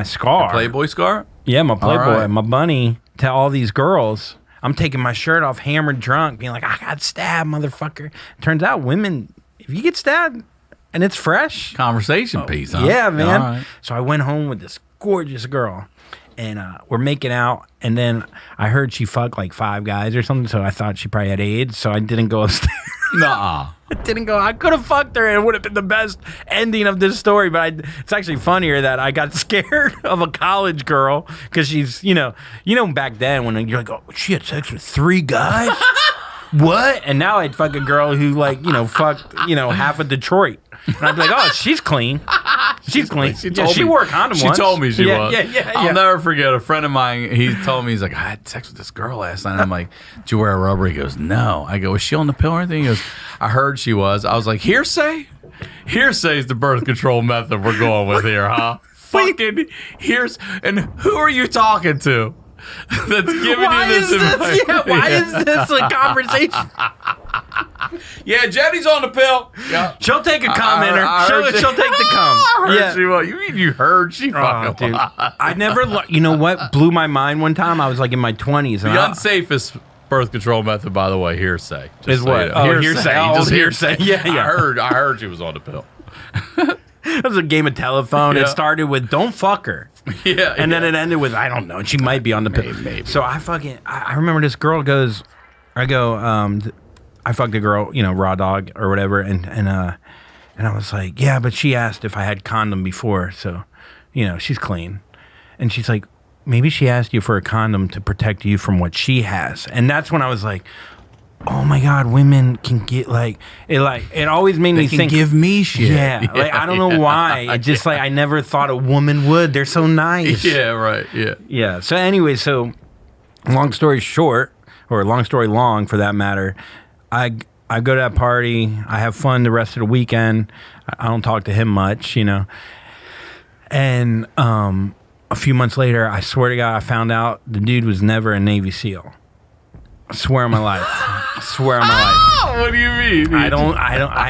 Speaker 5: scar.
Speaker 4: Playboy scar?
Speaker 5: Yeah, my Playboy,
Speaker 4: right.
Speaker 5: my bunny, to all these girls. I'm taking my shirt off, hammered drunk, being like, I got stabbed, motherfucker. Turns out women, if you get stabbed and it's fresh.
Speaker 4: Conversation piece, huh?
Speaker 5: Yeah, man.
Speaker 4: All right.
Speaker 5: So I went home with this gorgeous girl, and we're making out, and then I heard she fucked like 5 guys or something, so I thought she probably had AIDS, so I didn't go upstairs.
Speaker 4: Nuh-uh.
Speaker 5: I could have fucked her, and it would have been the best ending of this story, but it's actually funnier that I got scared of a college girl, because she's, you know, back then when you're like, oh, she had sex with 3 guys? What? And now I'd fuck a girl who, like, fucked, half of Detroit. And I'd be like, oh, she's clean. She's clean. She wore a condom once.
Speaker 4: She told me she was.
Speaker 5: Yeah.
Speaker 4: I'll never forget a friend of mine. He told me, he's like, I had sex with this girl last night. And I'm like, did you wear a rubber? He goes, no. I go, was she on the pill or anything? He goes, I heard she was. I was like, hearsay? Hearsay is the birth control method we're going with here, huh? Fucking here's. And who are you talking to? That's giving you this advice.
Speaker 5: Why is this a conversation?
Speaker 4: Yeah, Jenny's on the pill. Yeah.
Speaker 5: She'll take a commenter.
Speaker 4: I heard
Speaker 5: She'll take the cum.
Speaker 4: I heard
Speaker 5: Yeah.
Speaker 4: she was. You mean you heard she
Speaker 5: Oh,
Speaker 4: fucking
Speaker 5: dude.
Speaker 4: was.
Speaker 5: I never, you know what blew my mind one time? I was like in my 20s. And
Speaker 4: The unsafest birth control method, by the way, hearsay. Just
Speaker 5: Is
Speaker 4: so
Speaker 5: what?
Speaker 4: you know.
Speaker 5: Oh, hearsay.
Speaker 4: Just
Speaker 5: Oh, hearsay. Yeah.
Speaker 4: I heard she was on the pill.
Speaker 5: It was a game of telephone. It
Speaker 4: Yeah.
Speaker 5: started with "Don't fuck her,"
Speaker 4: Yeah.
Speaker 5: and then it ended with "I don't know." She might be on the pill.
Speaker 4: Maybe.
Speaker 5: So I remember this girl goes, I I fucked a girl, raw dog or whatever, and I was like, yeah, but she asked if I had condom before, so, she's clean. And she's like, maybe she asked you for a condom to protect you from what she has. And that's when I was like, oh my God, women can get it always made me think,
Speaker 4: give me shit.
Speaker 5: yeah, I don't know why. It just I never thought a woman would. They're so nice.
Speaker 4: Yeah, right. Yeah.
Speaker 5: Yeah. So anyway, long story short, or long story long for that matter, I go to that party. I have fun the rest of the weekend. I don't talk to him much, And a few months later, I swear to God, I found out the dude was never a Navy SEAL. I swear on my life.
Speaker 4: What do you mean?
Speaker 5: My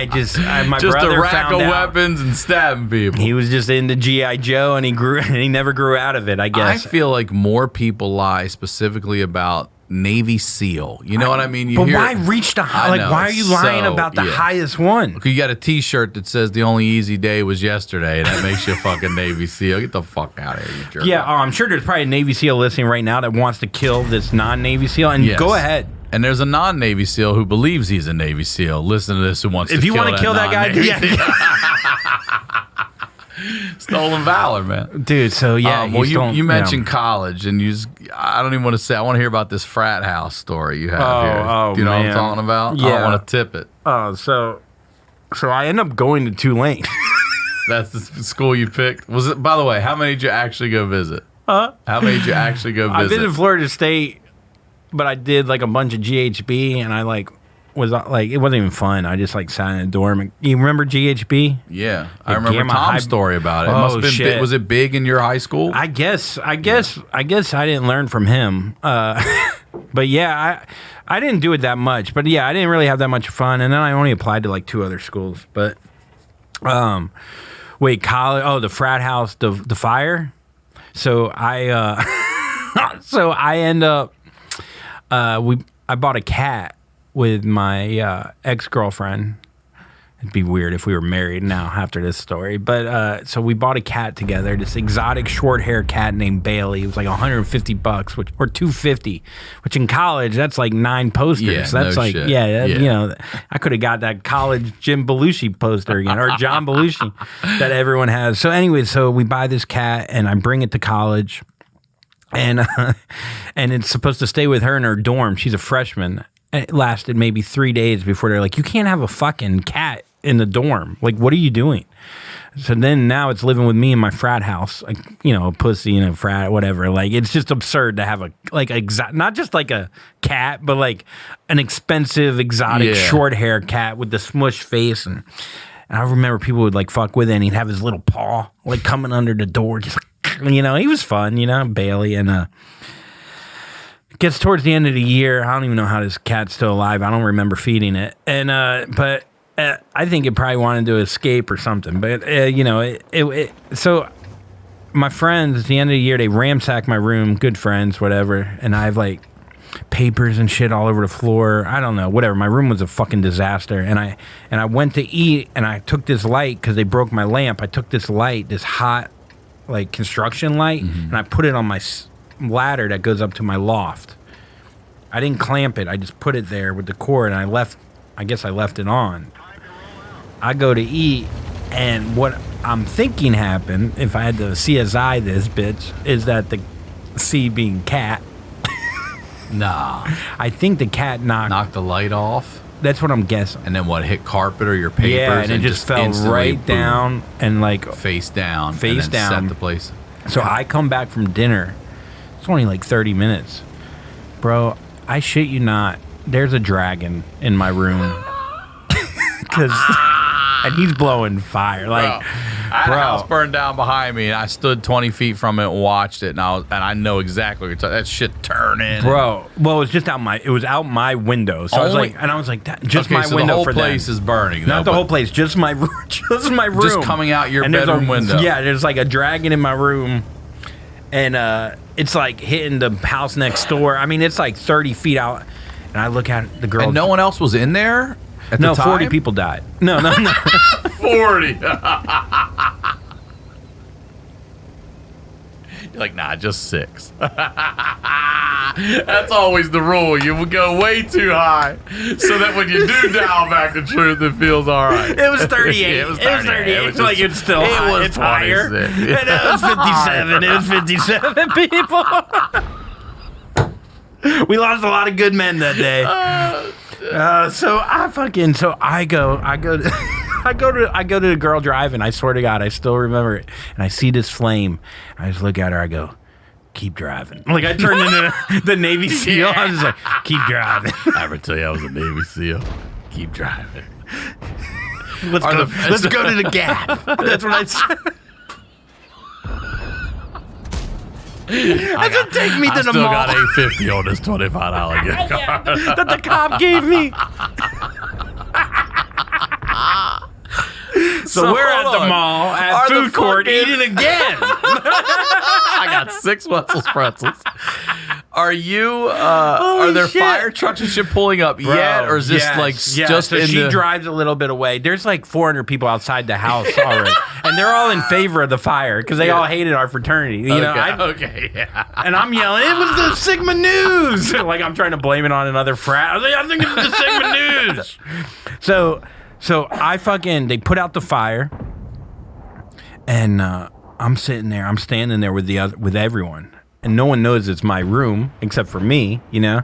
Speaker 4: Just
Speaker 5: brother
Speaker 4: a rack
Speaker 5: found
Speaker 4: of
Speaker 5: out.
Speaker 4: weapons and stabbing people.
Speaker 5: He was just into G.I. Joe, and he never grew out of it, I guess.
Speaker 4: I feel like more people lie specifically about Navy SEAL. You know what I mean?
Speaker 5: But why reach the high?
Speaker 4: I know,
Speaker 5: Why are you lying about the highest one?
Speaker 4: You got a T-shirt that says the only easy day was yesterday, and that makes you a fucking Navy SEAL. Get the fuck out of here, you jerk.
Speaker 5: Yeah, I'm sure there's probably a Navy SEAL listening right now that wants to kill this non-Navy SEAL, and
Speaker 4: Yes.
Speaker 5: go ahead.
Speaker 4: And there's a non-Navy SEAL who believes he's a Navy SEAL. Listen to this, who wants
Speaker 5: If
Speaker 4: to
Speaker 5: you
Speaker 4: kill
Speaker 5: want to kill that guy,
Speaker 4: non-Navy
Speaker 5: yeah.
Speaker 4: SEAL. Stolen valor, man.
Speaker 5: Dude, so yeah.
Speaker 4: You mentioned college, and I don't even want to say. I want to hear about this frat house story you have here. Do you know what I'm
Speaker 5: man.
Speaker 4: talking about?
Speaker 5: Yeah.
Speaker 4: I don't want to tip it.
Speaker 5: So I end up going to Tulane.
Speaker 4: That's the school you picked. Was it? By the way, how many did you actually go visit? How many did you actually go visit?
Speaker 5: I visited Florida State, but I did a bunch of GHB, and I was it wasn't even fun. I just sat in a dorm. You remember GHB?
Speaker 4: Yeah, I remember
Speaker 5: Gamma
Speaker 4: Tom's
Speaker 5: High-
Speaker 4: story about it. It
Speaker 5: Oh,
Speaker 4: must have been
Speaker 5: shit.
Speaker 4: big. Was it big in your high school?
Speaker 5: I guess I didn't learn from him. But yeah, I didn't do it that much. But yeah, I didn't really have that much fun. And then I only applied to 2 other schools. But wait, college? Oh, the frat house, the fire. So I end up I bought a cat with my ex-girlfriend. It'd be weird if we were married now after this story. But so we bought a cat together, this exotic short hair cat named Bailey. It was $150, or $250, which in college, that's 9 posters.
Speaker 4: Yeah,
Speaker 5: So that's
Speaker 4: no shit.
Speaker 5: I could have got that college Jim Belushi poster again, or John Belushi that everyone has. So anyway, so we buy this cat and I bring it to college. And it's supposed to stay with her in her dorm. She's a freshman. It lasted maybe 3 days before they're like, you can't have a fucking cat in the dorm. What are you doing? So then now it's living with me in my frat house, a pussy in a frat, whatever. It's just absurd to have not just a cat, but an expensive, exotic, short hair cat with the smush face. And I remember people would fuck with it, and he'd have his little paw coming under the door, just he was fun, Bailey. And gets towards the end of the year. I don't even know how this cat's still alive. I don't remember feeding it. And but I think it probably wanted to escape or something. But so my friends at the end of the year, they ransack my room. Good friends, whatever. And I have papers and shit all over the floor. I don't know, whatever. My room was a fucking disaster. And I went to eat, and I took this light because they broke my lamp. I took this light, this hot construction light, and I put it on my ladder that goes up to my loft. I didn't clamp it. I just put it there with the cord, and I guess I left it on. I go to eat, and what I'm thinking happened, if I had to CSI this bitch, is that the C being cat.
Speaker 4: Nah.
Speaker 5: I think the cat knocked
Speaker 4: the light off.
Speaker 5: That's what I'm guessing.
Speaker 4: And then what, hit carpet or your papers?
Speaker 5: Yeah, and it just fell
Speaker 4: instantly,
Speaker 5: right
Speaker 4: boom,
Speaker 5: down and
Speaker 4: face down.
Speaker 5: Face
Speaker 4: and then
Speaker 5: down.
Speaker 4: Set the place.
Speaker 5: So I come back from dinner. It's only 30 minutes. Bro, I shit you not. There's a dragon in my room. And he's blowing fire.
Speaker 4: I had a house burned down behind me, and I stood 20 feet from it and watched it, and I know exactly what you're talking. That shit turning.
Speaker 5: Bro, well, it was just out my window. So I was like, my
Speaker 4: so
Speaker 5: window
Speaker 4: the whole
Speaker 5: for
Speaker 4: place
Speaker 5: them.
Speaker 4: is burning.
Speaker 5: Not the whole place, just my room. Just my room.
Speaker 4: Just coming out your
Speaker 5: And there's
Speaker 4: bedroom window.
Speaker 5: Yeah, there's a dragon in my room, and it's hitting the house next door. I mean, it's 30 feet out, and I look at the girl.
Speaker 4: And no one else was in there at the time?
Speaker 5: 40 people died. No.
Speaker 4: 40. You're like, nah, just 6. That's always the rule. You would go way too high so that when you do dial back the truth, it feels all right.
Speaker 5: It was 38.
Speaker 4: It was 38.
Speaker 5: It was like it's still
Speaker 4: it
Speaker 5: high.
Speaker 4: was
Speaker 5: It's higher.
Speaker 4: 26.
Speaker 5: And it was 57. It was 57 people. We lost a lot of good men that day. So I go to the girl driving. I swear to God, I still remember it. And I see this flame. I just look at her. I go, keep driving. Like I turned into the Navy SEAL. I was just like, keep driving.
Speaker 4: I ever tell you I was a Navy SEAL? Keep driving.
Speaker 5: Let's go to the Gap. That's what I said. That's what take me to the
Speaker 4: still
Speaker 5: mall
Speaker 4: got $8.50 on this $25 gift card.
Speaker 5: that the cop gave me. So we're at
Speaker 4: hold
Speaker 5: the
Speaker 4: on.
Speaker 5: mall at
Speaker 4: Are the
Speaker 5: food court
Speaker 4: fucking-
Speaker 5: eating again.
Speaker 4: I got 6 Wetzel's pretzels. Are you? Are there
Speaker 5: shit.
Speaker 4: fire trucks and shit pulling up yet, or is this just
Speaker 5: so
Speaker 4: in
Speaker 5: she
Speaker 4: the?
Speaker 5: drives a little bit away. There's like 400 people outside the house already, and they're all in favor of the fire because they all hated our fraternity. You know,
Speaker 4: okay, yeah.
Speaker 5: and I'm yelling, "It was the Sigma News!" Like I'm trying to blame it on another frat. I was like, "I think it's the Sigma News." So they put out the fire, and I'm sitting there. I'm standing there with everyone. And no one knows it's my room except for me, you know?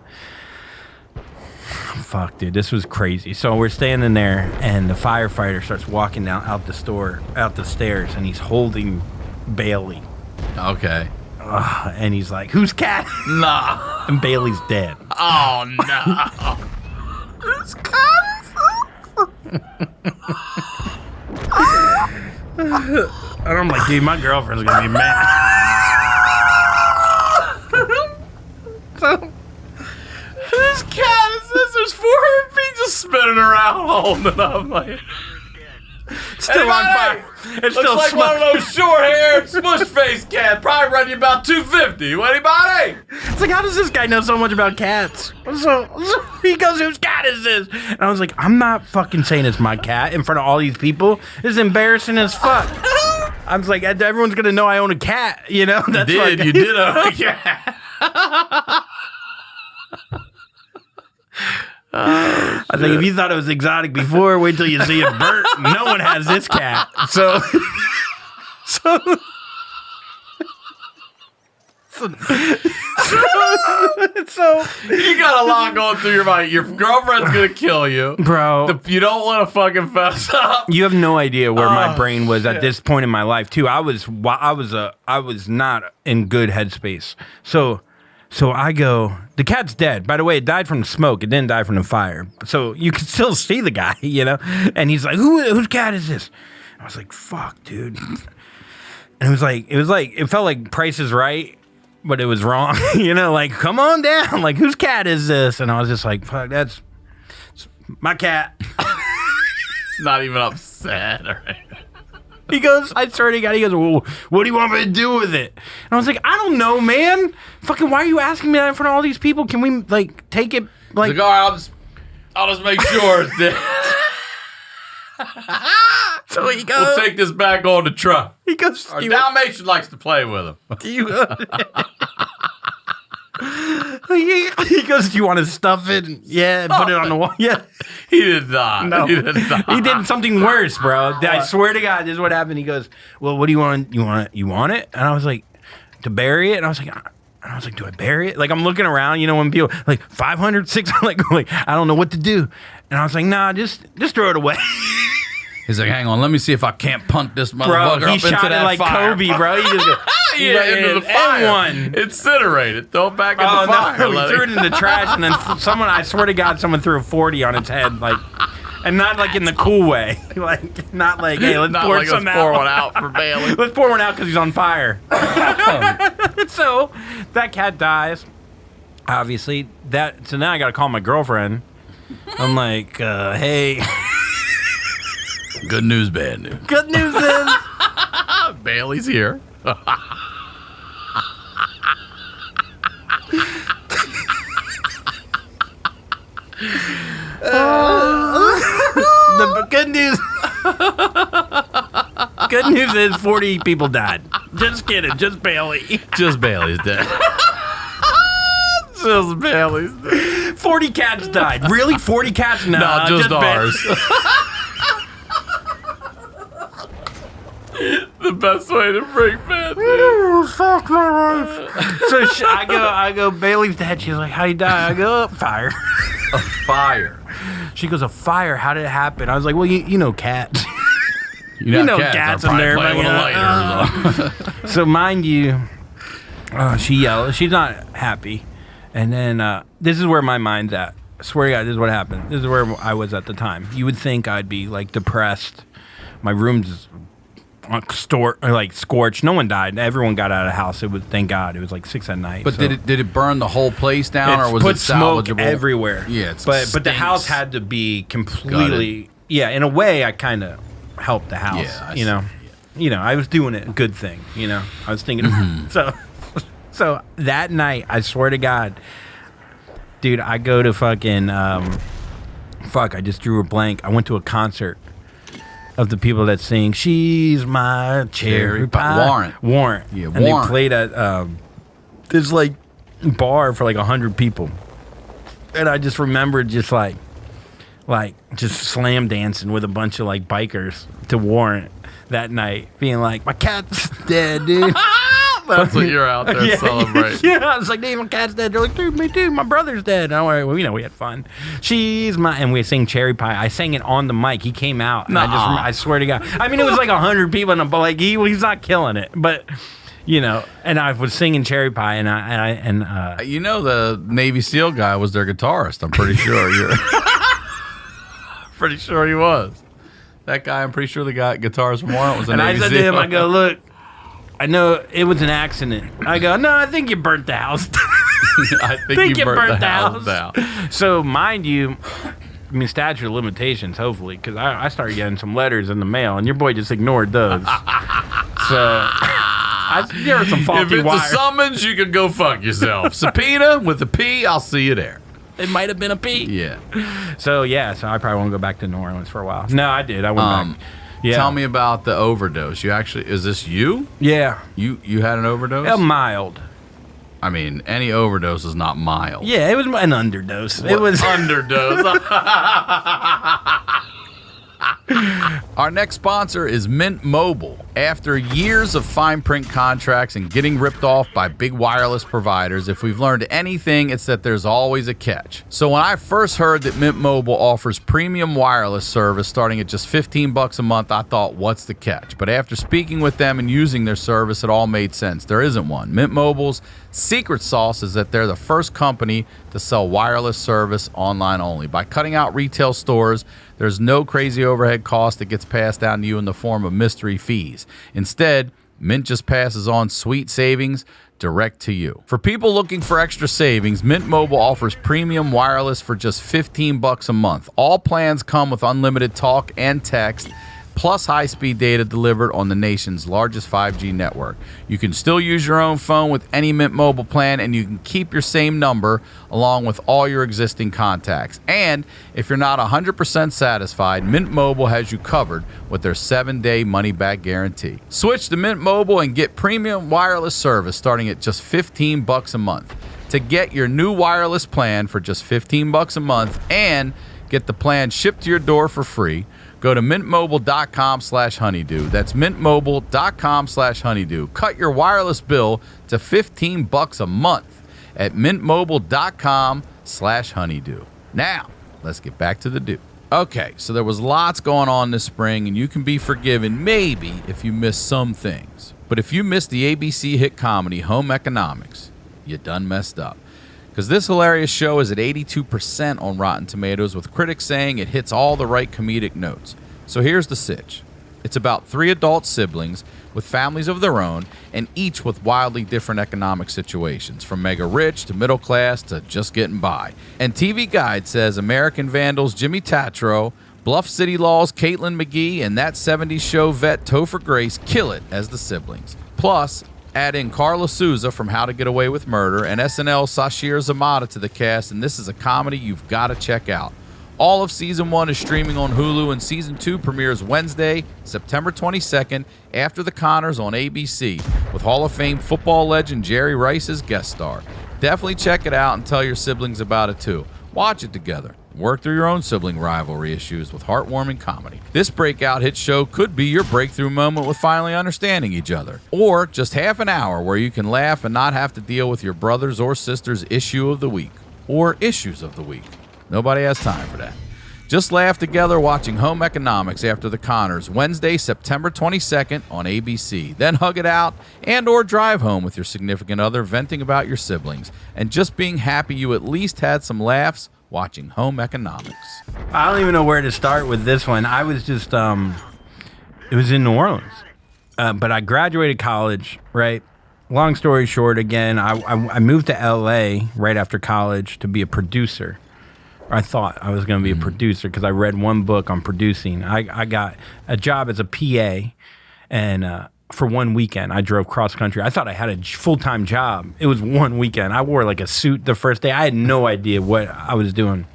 Speaker 5: Fuck, dude, this was crazy. So we're standing there, and the firefighter starts walking out the stairs, and he's holding Bailey.
Speaker 4: Okay.
Speaker 5: And he's like, "Whose cat?"
Speaker 4: Nah.
Speaker 5: And Bailey's dead.
Speaker 4: Oh no. Whose cat?
Speaker 5: And I'm like, dude, my girlfriend's gonna be mad.
Speaker 4: Whose cat is this? There's 400 feet just spinning around, holding it up like.
Speaker 5: Still on fire. It's still
Speaker 4: Looks like one
Speaker 5: smoking.
Speaker 4: of those short-haired, smush-faced cats. Probably run you about $250. Anybody?
Speaker 5: It's like, how does this guy know so much about cats? So he goes, "Whose cat is this?" And I was like, I'm not fucking saying it's my cat in front of all these people. This is embarrassing as fuck. I was like, everyone's gonna know I own a cat, you know? That's
Speaker 4: You did own a cat.
Speaker 5: I was like, if you thought it was exotic before, wait till you see it burnt. No one has this cat. So
Speaker 4: You got a lot going through your mind. Your girlfriend's gonna kill you,
Speaker 5: bro,
Speaker 4: You don't want to fucking fess up.
Speaker 5: you have no idea where my brain was at this point in my life too. I was not in good headspace. So I go, the cat's dead. By the way, it died from the smoke. It didn't die from the fire. So you can still see the guy, you know? And he's like, whose cat is this? I was like, fuck, dude. And it felt like Price is Right, but it was wrong. You know, like, come on down. Like, whose cat is this? And I was just like, fuck, it's my cat.
Speaker 4: Not even upset or anything.
Speaker 5: He goes, I swear to God, he goes, well, what do you want me to do with it? And I was like, I don't know, man. Fucking, why are you asking me that in front of all these people? Can we, like, take it, like...
Speaker 4: All right, I'll just make sure it's dead.
Speaker 5: So he goes...
Speaker 4: We'll take this back on the truck.
Speaker 5: He goes...
Speaker 4: Our Dalmatian likes to play with him.
Speaker 5: he goes, do you want to stuff it? Yeah, and put it on the wall. Yeah.
Speaker 4: He did not.
Speaker 5: No.
Speaker 4: He did not.
Speaker 5: He did something worse, bro. I swear to God, this is what happened. He goes, well, what do you want? You want it? And I was like, to bury it? And I was like, do I bury it? Like, I'm looking around, you know, when people, like, 500, 600, like, I don't know what to do. And I was like, nah, just throw it away.
Speaker 4: He's like, hang on, let me see if I can't punt this
Speaker 5: Bro,
Speaker 4: motherfucker
Speaker 5: he
Speaker 4: up into
Speaker 5: shot it
Speaker 4: that
Speaker 5: like
Speaker 4: fire.
Speaker 5: Kobe, bro. He just
Speaker 4: Into the fire. Incinerate it. Throw it back in
Speaker 5: Oh,
Speaker 4: the fire.
Speaker 5: no, he threw it in the trash, and then I swear to God, someone threw a 40 on its head, like, and not like in the cool way. Like, not like, hey, let's
Speaker 4: Not
Speaker 5: pour
Speaker 4: like
Speaker 5: some
Speaker 4: let's
Speaker 5: out.
Speaker 4: pour one out for Bailey.
Speaker 5: Let's pour one out because he's on fire. So that cat dies. Obviously, so now I got to call my girlfriend. I'm like, hey,
Speaker 4: Good news, bad news.
Speaker 5: good news is,
Speaker 4: Bailey's here.
Speaker 5: the good news. Good news is 40 people died. Just kidding. Just Bailey.
Speaker 4: Just Bailey's dead. Just Bailey's dead.
Speaker 5: 40 cats died. Really? 40 cats? No,
Speaker 4: No, just ours. The best way to bring Ben.
Speaker 5: Fuck my wife. So I go, Bailey's dead. She's like, how you die? I go, fire.
Speaker 4: A fire.
Speaker 5: She goes, a fire? How did it happen? I was like, well, you know cats.
Speaker 4: You
Speaker 5: know cats in there.
Speaker 4: Playing with a lighter.
Speaker 5: So mind you, she yelled. She's not happy. And then this is where my mind's at. I swear to God, this is what happened. This is where I was at the time. You would think I'd be like depressed. My room's scorched. No one died. Everyone got out of the house. It was, thank God, it was like 6 at night.
Speaker 4: But
Speaker 5: so.
Speaker 4: did it burn the whole place down, or was
Speaker 5: put
Speaker 4: it
Speaker 5: smoke
Speaker 4: salvageable?
Speaker 5: everywhere?
Speaker 4: Yeah, it
Speaker 5: but the
Speaker 4: stinks.
Speaker 5: house had to be completely. Yeah, in a way, I kind of helped the house.
Speaker 4: Yeah, I
Speaker 5: you know,
Speaker 4: see.
Speaker 5: you know, I was doing it a good thing. You know, I was thinking. So that night, I swear to God, dude, I go to fucking. I just drew a blank. I went to a concert of the people that sing "She's My Cherry Pie." Warrant.
Speaker 4: Yeah,
Speaker 5: and
Speaker 4: Warrant.
Speaker 5: they played at this like bar for like 100 people, and I just remembered just like just slam dancing with a bunch of like bikers to Warrant that night, being like, my cat's dead, dude.
Speaker 4: That's what you're out there celebrating.
Speaker 5: Yeah, I was like, dude, my cat's dead. They're like, dude, me too. My brother's dead. And I'm like, well, you know, we had fun. She's my, and we sang Cherry Pie. I sang it on the mic. He came out. And I swear to God. I mean, it was like 100 people, but like he's not killing it. But you know, and I was singing Cherry Pie, and
Speaker 4: You know, the Navy SEAL guy was their guitarist. I'm pretty sure. You're pretty sure he was. That guy, I'm pretty sure the guitarist from Warrant was a Navy
Speaker 5: I said
Speaker 4: SEAL.
Speaker 5: to him, I go, look, I know it was an accident. I go, no, I think you burnt the house.
Speaker 4: I think you burnt the house down.
Speaker 5: So, mind you, I mean, statute of limitations, hopefully, because I started getting some letters in the mail, and your boy just ignored those. So, there were some faulty
Speaker 4: If it's
Speaker 5: wires.
Speaker 4: a summons, you can go fuck yourself. Subpoena with a P, I'll see you there.
Speaker 5: It might have been a P.
Speaker 4: Yeah.
Speaker 5: So, yeah, I probably won't go back to New Orleans for a while. No, I did. I went back. Yeah.
Speaker 4: Tell me about the overdose. You actually, is this you?
Speaker 5: Yeah.
Speaker 4: You had an overdose?
Speaker 5: Mild.
Speaker 4: I mean, any overdose is not mild.
Speaker 5: Yeah, it was an underdose. It was
Speaker 4: underdose. Our next sponsor is Mint Mobile. After years of fine print contracts and getting ripped off by big wireless providers, if we've learned anything, it's that there's always a catch. So when I first heard that Mint Mobile offers premium wireless service starting at just $15 a month, I thought, what's the catch? But after speaking with them and using their service, it all made sense. There isn't one. Mint Mobile's secret sauce is that they're the first company to sell wireless service online only. By cutting out retail stores, there's no crazy overhead cost that gets passed down to you in the form of mystery fees. Instead, Mint just passes on sweet savings direct to you. For people looking for extra savings, Mint Mobile offers premium wireless for just $15 a month. All plans come with unlimited talk and text, plus high-speed data delivered on the nation's largest 5G network. You can still use your own phone with any Mint Mobile plan, and you can keep your same number along with all your existing contacts. And if you're not 100% satisfied, Mint Mobile has you covered with their 7-day money-back guarantee. Switch to Mint Mobile and get premium wireless service starting at just $15 a month. To get your new wireless plan for just $15 a month and get the plan shipped to your door for free, go to mintmobile.com/honeydew. That's mintmobile.com/honeydew. Cut your wireless bill to $15 a month at mintmobile.com/honeydew. Now, let's get back to the do. Okay, so there was lots going on this spring, and you can be forgiven maybe if you missed some things. But if you missed the ABC hit comedy Home Economics, you done messed up. Because this hilarious show is at 82% on Rotten Tomatoes, with critics saying it hits all the right comedic notes. So here's the sitch. It's about 3 adult siblings with families of their own, and each with wildly different economic situations, from mega rich to middle class to just getting by. And TV Guide says American Vandals Jimmy Tatro, Bluff City Law's Caitlin McGee, and that 70s show vet Topher Grace kill it as the siblings. Plus, add in Carla Souza from How to Get Away with Murder and SNL's Sashir Zamata to the cast, and this is a comedy you've got to check out. All of Season 1 is streaming on Hulu, and Season 2 premieres Wednesday, September 22nd, after the Connors on ABC, with Hall of Fame football legend Jerry Rice as guest star. Definitely check it out and tell your siblings about it too. Watch it together. Work through your own sibling rivalry issues with heartwarming comedy. This breakout hit show could be your breakthrough moment with finally understanding each other. Or just half an hour where you can laugh and not have to deal with your brother's or sister's issue of the week. Or issues of the week. Nobody has time for that. Just laugh together watching Home Economics after the Connors, Wednesday, September 22nd on ABC. Then hug it out and or drive home with your significant other venting about your siblings and just being happy you at least had some laughs watching Home Economics.
Speaker 5: I don't even know where to start with this one. I was just, it was in New Orleans, but I graduated college, right? Long story short, again, I moved to LA right after college to be a producer. I thought I was going to be a producer because I read one book on producing. I got a job as a PA, and for one weekend, I drove cross country. I thought I had a full-time job. It was one weekend. I wore like a suit the first day. I had no idea what I was doing.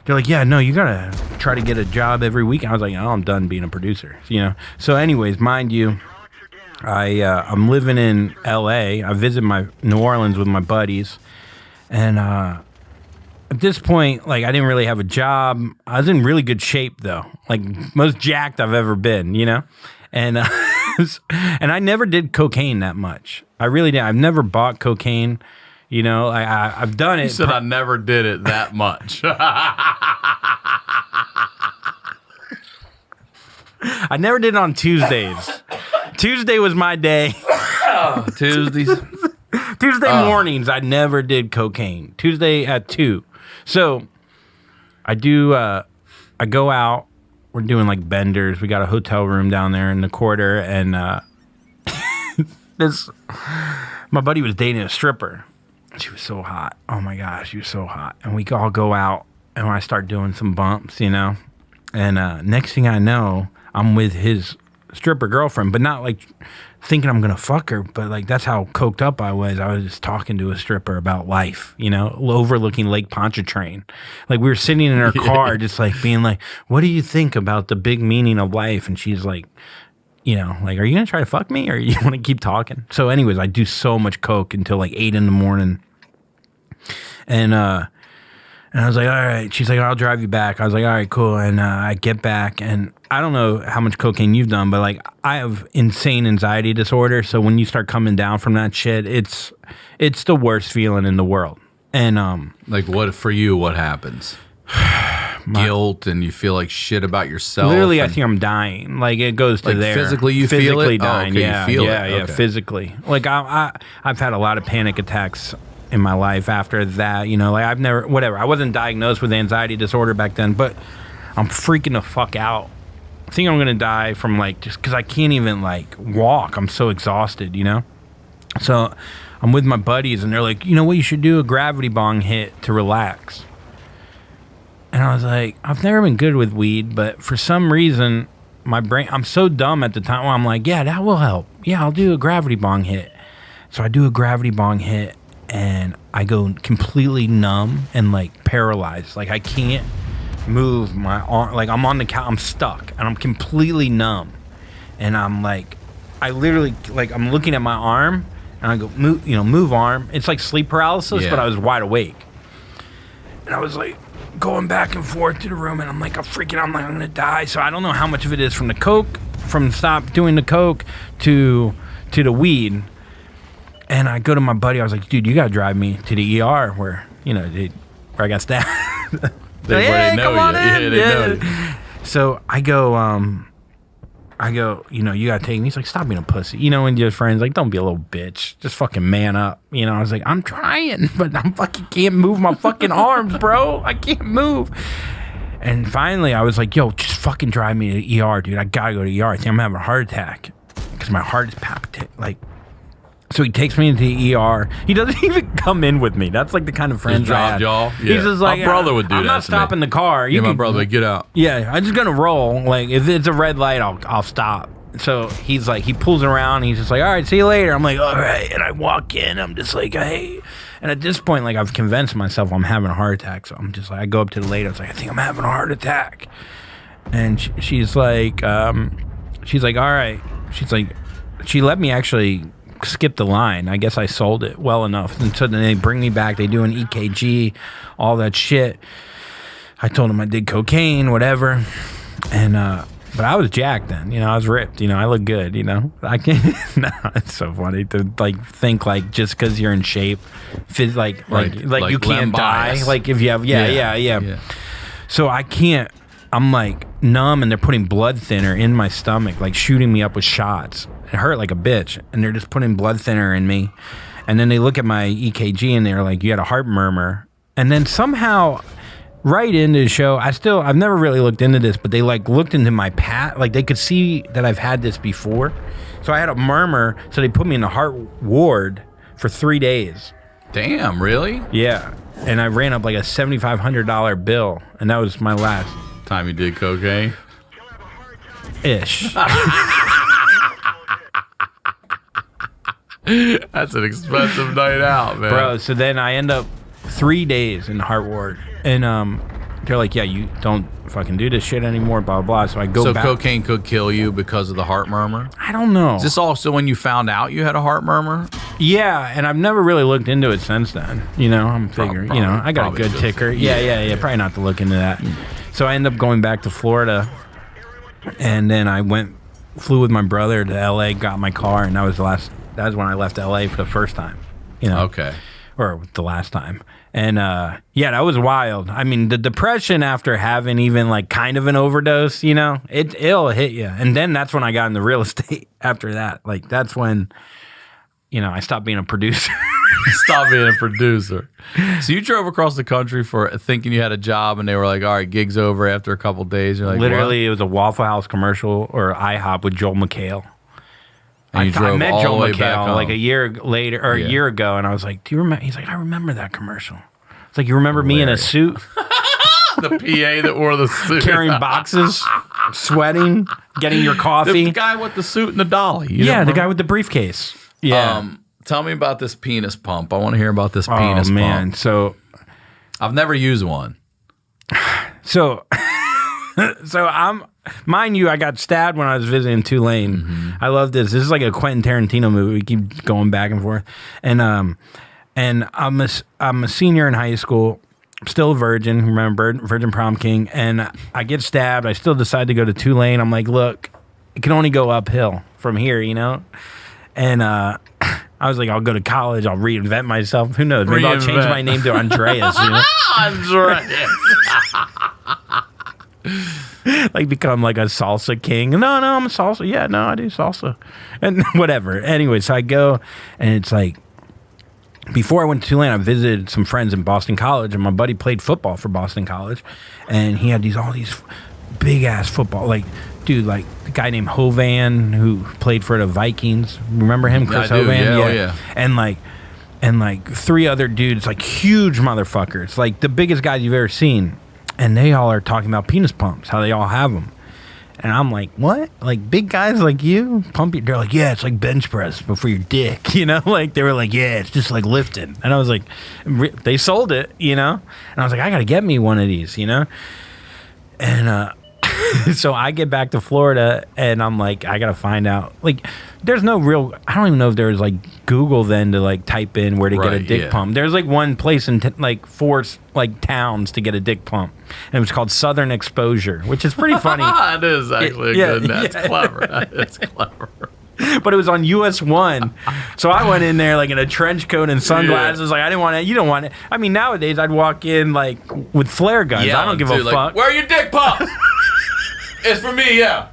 Speaker 5: They're like, yeah, no, you got to try to get a job every week. I was like, oh, I'm done being a producer, you know? So anyways, mind you, I'm living in L.A. I visit New Orleans with my buddies, and at this point, like, I didn't really have a job. I was in really good shape, though, like most jacked I've ever been, you know? And and I never did cocaine that much. I really did. I've never bought cocaine, you know? I've done it.
Speaker 4: You said I never did it that much.
Speaker 5: I never did it on Tuesdays. Tuesday was my day.
Speaker 4: Tuesdays.
Speaker 5: Tuesday mornings, I never did cocaine. Tuesday at 2. So I go out. We're doing like benders. We got a hotel room down there in the quarter, and my buddy was dating a stripper. She was so hot. Oh my gosh, she was so hot. And we all go out, and I start doing some bumps, you know. And next thing I know, I'm with his stripper girlfriend, but not like thinking I'm gonna fuck her, but like that's how coked up I was. I was just talking to a stripper about life, you know, overlooking Lake Pontchartrain. Like we were sitting in her car, just like being like, "What do you think about the big meaning of life?" And she's like, you know, like, "Are you gonna try to fuck me, or you want to keep talking?" So, anyways, I do so much coke until like 8 a.m, and I was like, all right. She's like, I'll drive you back. I was like, all right, cool. And I get back, and I don't know how much cocaine you've done, but like I have insane anxiety disorder. So when you start coming down from that shit, it's the worst feeling in the world. And
Speaker 4: like what for you? What happens? Guilt, and you feel like shit about yourself.
Speaker 5: Literally, I think I'm dying. Like it goes to
Speaker 4: like
Speaker 5: there.
Speaker 4: Physically, you feel it.
Speaker 5: Dying.
Speaker 4: Oh, okay,
Speaker 5: Yeah,
Speaker 4: you feel
Speaker 5: yeah,
Speaker 4: it.
Speaker 5: yeah.
Speaker 4: Okay.
Speaker 5: Physically, like I've had a lot of panic attacks in my life after that, you know, like I've never, whatever. I wasn't diagnosed with anxiety disorder back then, but I'm freaking the fuck out. I think I'm going to die from like, just because I can't even like walk. I'm so exhausted, you know? So I'm with my buddies, and they're like, you know what, you should do a gravity bong hit to relax. And I was like, I've never been good with weed, but for some reason, my brain, I'm so dumb at the time where I'm like, yeah, that will help. Yeah, I'll do a gravity bong hit. So I do a gravity bong hit, and I go completely numb and like paralyzed. Like I can't move my arm. Like I'm on the couch, I'm stuck, and I'm completely numb. And I'm like, I literally, like I'm looking at my arm, and I go, move arm. It's like sleep paralysis,
Speaker 4: Yeah.
Speaker 5: but I was wide awake. And I was like going back and forth to the room, and I'm like, I'm gonna die. So I don't know how much of it is from the coke, from stop doing the coke to the weed. And I go to my buddy. I was like, dude, you gotta drive me to the ER where, you know, where I got stabbed.
Speaker 4: Where they know you. Yeah, they know you.
Speaker 5: So I go, you know, you gotta take me. He's like, stop being a pussy. You know, when your friends like, don't be a little bitch. Just fucking man up. You know, I was like, I'm trying, but I'm fucking can't move my fucking arms, bro. I can't move. And finally, I was like, yo, just fucking drive me to the ER, dude. I gotta go to the ER. I think I'm having a heart attack because my heart is palpitating. Like, so he takes me into the ER. He doesn't even come in with me. That's like the kind of friends I have.
Speaker 4: y'all. Yeah.
Speaker 5: He's just like,
Speaker 4: my brother would do
Speaker 5: I'm
Speaker 4: that.
Speaker 5: not
Speaker 4: to me.
Speaker 5: stopping the car.
Speaker 4: Yeah, my brother would get out.
Speaker 5: Yeah, I'm just gonna roll. Like if it's a red light, I'll stop. so he's like, he pulls around. And he's just like, all right, see you later. I'm like, all right. And I walk in. I'm just like, hey. And at this point, like, I've convinced myself I'm having a heart attack. So I'm just like, I go up to the lady. I was like, I think I'm having a heart attack. And she's like, all right. She's like, she let me actually skip the line. I guess I sold it well enough. And so then they bring me back. They do an EKG, all that shit. I told them I did cocaine, whatever. And, but I was jacked then, you know, I was ripped, you know, I look good, you know, I can't, no, it's so funny to like think like just cause you're in shape, like you can't die.
Speaker 4: Bias.
Speaker 5: Like if you have, yeah. So I can't, I'm like numb and they're putting blood thinner in my stomach, like shooting me up with shots. It hurt like a bitch. And they're just putting blood thinner in me. And then they look at my EKG and they're like, you had a heart murmur. And then somehow right into the show, I've never really looked into this, but they like looked into my like they could see that I've had this before. So I had a murmur, so they put me in the heart ward for 3 days.
Speaker 4: Damn, really?
Speaker 5: Yeah. And I ran up like a $7,500 bill, and that was my last
Speaker 4: Time you did cocaine?
Speaker 5: ish.
Speaker 4: That's an expensive night out, man.
Speaker 5: Bro, so then I end up 3 days in the heart ward. And they're like, yeah, you don't fucking do this shit anymore, blah, blah, blah. So I go back.
Speaker 4: So cocaine could kill you because of the heart murmur?
Speaker 5: I don't know.
Speaker 4: Is this also when you found out you had a heart murmur?
Speaker 5: Yeah, and I've never really looked into it since then. You know, I'm figuring, you know, I got a
Speaker 4: probably
Speaker 5: good
Speaker 4: just-
Speaker 5: ticker. Yeah. Probably not to look into that. So I end up going back to Florida. And then I flew with my brother to LA, got my car, and that was when I left LA for the first time. You know?
Speaker 4: Okay.
Speaker 5: Or the last time. And yeah, that was wild. I mean, the depression after having even like kind of an overdose, you know, it'll hit you. And then that's when I got into real estate after that. Like that's when, you know, I stopped being a producer.
Speaker 4: Stop being a producer. So you drove across the country for thinking you had a job, and they were like, all right, gig's over after a couple days. You're like,
Speaker 5: Literally, it was a Waffle House commercial or IHOP with Joel McHale.
Speaker 4: And you drove
Speaker 5: I met
Speaker 4: all
Speaker 5: Joel
Speaker 4: the way back
Speaker 5: McHale
Speaker 4: home.
Speaker 5: like a year later or a year ago, and I was like, "Do you remember?" He's like, "I remember that commercial." It's like, "You remember me in a suit,
Speaker 4: The PA that wore the suit.
Speaker 5: carrying boxes, sweating, getting your coffee?"
Speaker 4: The guy with the suit and the dolly. You
Speaker 5: Yeah,
Speaker 4: don't
Speaker 5: the guy
Speaker 4: remember?
Speaker 5: with the briefcase. Yeah.
Speaker 4: Tell me about this penis pump. I want to hear about this penis
Speaker 5: Oh man,
Speaker 4: pump.
Speaker 5: so
Speaker 4: I've never used one.
Speaker 5: so I'm, mind you, I got stabbed when I was visiting Tulane.
Speaker 4: Mm-hmm.
Speaker 5: I love this. This is like a Quentin Tarantino movie. We keep going back and forth, and I'm a senior in high school. I'm still a virgin. Remember, virgin prom king, and I get stabbed. I still decide to go to Tulane. I'm like, look, it can only go uphill from here, you know, and I was like, I'll go to college. I'll reinvent myself. Who knows? Maybe I'll change
Speaker 4: Reinvent.
Speaker 5: my name to Andreas. You know?
Speaker 4: Andreas.
Speaker 5: Like become like a salsa king. No, I'm a salsa. Yeah, no, I do salsa. And whatever. Anyway, so I go, and it's like, before I went to Tulane, I visited some friends in Boston College, and my buddy played football for Boston College, and he had all these big ass football, like, dude, like the guy named Hovan who played for the Vikings. Remember him, Chris
Speaker 4: I do,
Speaker 5: Hovan?
Speaker 4: yeah, oh, yeah.
Speaker 5: And like 3 other dudes, like huge motherfuckers, like the biggest guys you've ever seen. And they all are talking about penis pumps, how they all have them. And I'm like, what? Like big guys like you pump your? They're like, yeah, it's like bench press, but for your dick, you know? Like they were like, yeah, it's just like lifting. And I was like, they sold it, you know? And I was like, I got to get me one of these, you know? And so I get back to Florida, and I'm like, I got to find out. Like, there's no real, I don't even know if there's like Google then to like type in where to get a
Speaker 4: Right,
Speaker 5: dick
Speaker 4: yeah.
Speaker 5: pump. There's like one place in like 4 like towns to get a dick pump. And it was called Southern Exposure, which is pretty funny.
Speaker 4: It is actually
Speaker 5: Yeah,
Speaker 4: good. That's
Speaker 5: yeah.
Speaker 4: clever. That's clever.
Speaker 5: But it was on US 1. So I went in there like in a trench coat and sunglasses. Like, I didn't want it. You don't want it. I mean, nowadays I'd walk in like with flare guns. I don't give a
Speaker 4: Dude, like,
Speaker 5: fuck.
Speaker 4: where are your dick pumps? It's for me, yeah.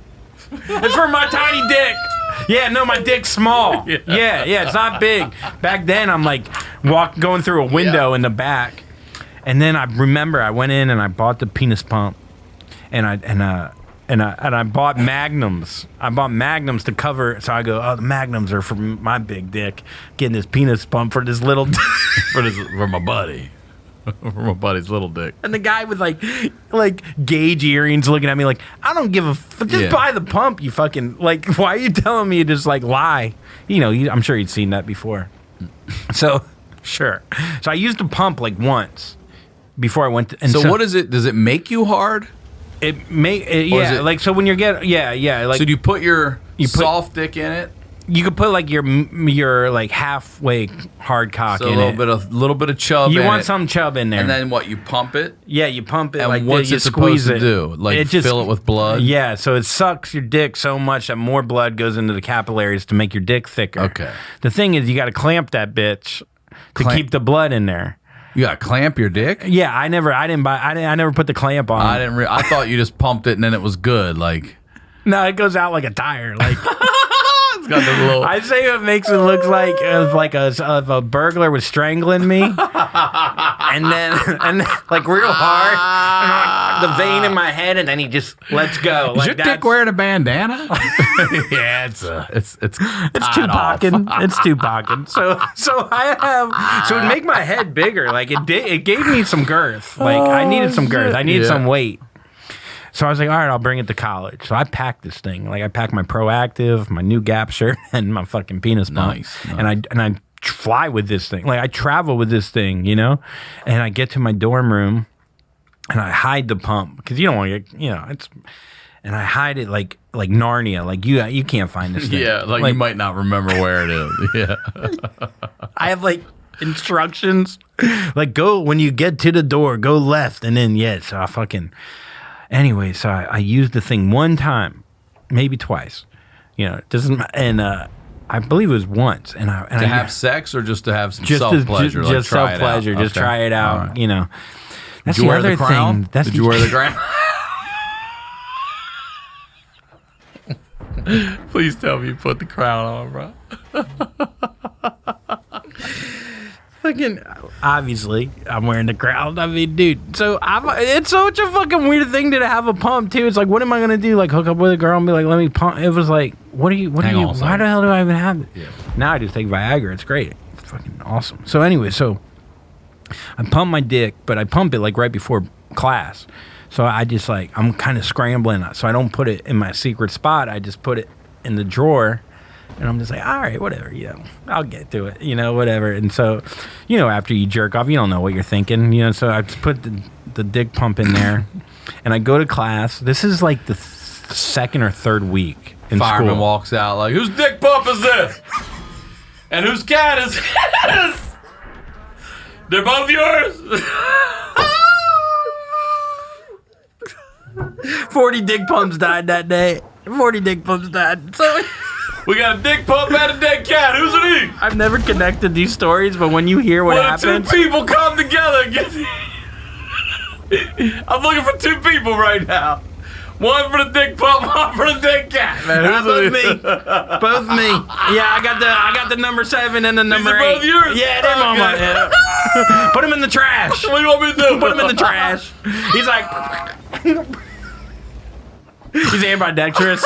Speaker 5: It's for my tiny dick. Yeah, no, my dick's small. Yeah, it's not big. Back then, I'm like going through a window in the back, and then I remember I went in and I bought the penis pump, and I bought magnums. I bought magnums to cover. So I go, oh, the magnums are for my big dick. Getting this penis pump for this little.
Speaker 4: For my buddy. from a buddy's little dick.
Speaker 5: And the guy with like gauge earrings looking at me like, I don't give a just buy the pump, you fucking, like, why are you telling me to just like lie? You know, I'm sure you'd seen that before. So, sure. So I used the pump like once before I went to, and
Speaker 4: So what is it? Does it make you hard?
Speaker 5: Yeah, like, so when you're like,
Speaker 4: So do you put your soft dick in it?
Speaker 5: you could put like your like halfway hard cock
Speaker 4: So
Speaker 5: in
Speaker 4: a
Speaker 5: it.
Speaker 4: little bit of chub
Speaker 5: You
Speaker 4: in
Speaker 5: want
Speaker 4: it.
Speaker 5: some chub in there.
Speaker 4: And then what, you pump it?
Speaker 5: yeah, you pump it
Speaker 4: And
Speaker 5: like
Speaker 4: what's
Speaker 5: you
Speaker 4: it supposed
Speaker 5: squeeze
Speaker 4: to
Speaker 5: it.
Speaker 4: do? Like fill it with blood?
Speaker 5: Yeah, so it sucks your dick so much that more blood goes into the capillaries to make your dick thicker.
Speaker 4: Okay.
Speaker 5: The thing is, you got to clamp that bitch to keep the blood in there.
Speaker 4: You got to clamp your dick?
Speaker 5: Yeah, I never put the clamp on.
Speaker 4: I thought you just pumped it and then it was good. Like,
Speaker 5: No, it goes out like a tire. Like
Speaker 4: it's got the little.
Speaker 5: I say it makes it look like of a burglar was strangling me, and then like real hard, the vein in my head, and then he just lets go.
Speaker 4: Is
Speaker 5: Like
Speaker 4: your dick wearing a bandana? Yeah, it's
Speaker 5: Tupac-ing. It's Tupac-ing. So it would make my head bigger. Like it gave me some girth. Like I needed some girth. I needed some weight. So I was like, all right, I'll bring it to college. So I packed this thing. Like I packed my Proactive, my new Gap shirt, and my fucking penis pump.
Speaker 4: Nice.
Speaker 5: And I fly with this thing. Like I travel with this thing, you know? And I get to my dorm room and I hide the pump because you don't want to get, and I hide it like Narnia. Like you can't find this thing.
Speaker 4: Yeah, like you might not remember where it is. Yeah.
Speaker 5: I have like instructions. Like go when you get to the door, go left, and then so I fucking. Anyway, so I used the thing one time, maybe twice. It doesn't. And I believe it was once. And I
Speaker 4: To have sex or just to have some self pleasure?
Speaker 5: Just self pleasure. Just try it out.
Speaker 4: Right.
Speaker 5: That's
Speaker 4: Did you wear
Speaker 5: other
Speaker 4: the crown?
Speaker 5: thing.
Speaker 4: Did you wear the crown? Please tell me you put the crown on, bro.
Speaker 5: Fucking obviously, I'm wearing the crown. I mean, dude. So it's such a fucking weird thing to have a pump too. It's like, what am I gonna do? Like hook up with a girl and be like, let me pump. It was like, why the hell do I even have it?
Speaker 4: Yeah.
Speaker 5: Now I just take Viagra. It's great. It's fucking awesome. So anyway, I pump my dick, but I pump it like right before class. So I just like I'm kind of scrambling. So I don't put it in my secret spot. I just put it in the drawer. And I'm just like, all right, whatever, I'll get to it, whatever. And so, after you jerk off, you don't know what you're thinking, so I just put the dick pump in there, and I go to class. This is like the second or third week in
Speaker 4: Fireman
Speaker 5: school.
Speaker 4: walks out like, whose dick pump is this? And whose cat is this? They're both yours?
Speaker 5: 40 dick pumps died that day. 40 dick pumps died. So
Speaker 4: We got a dick pump and a dead cat. Who's it?
Speaker 5: I've never connected these stories, but when you hear what happens,
Speaker 4: two people come together. I'm looking for two people right now. One for the dick pump, one for the dead cat. Man,
Speaker 5: both me. Both me. Yeah, I got the number 7 and the number 8.
Speaker 4: These are both yours?
Speaker 5: Yeah, they're
Speaker 4: Okay.
Speaker 5: mama. Yeah. Put them in the trash.
Speaker 4: What do you want me to do?
Speaker 5: Put him in the trash. He's like, he's ambidextrous.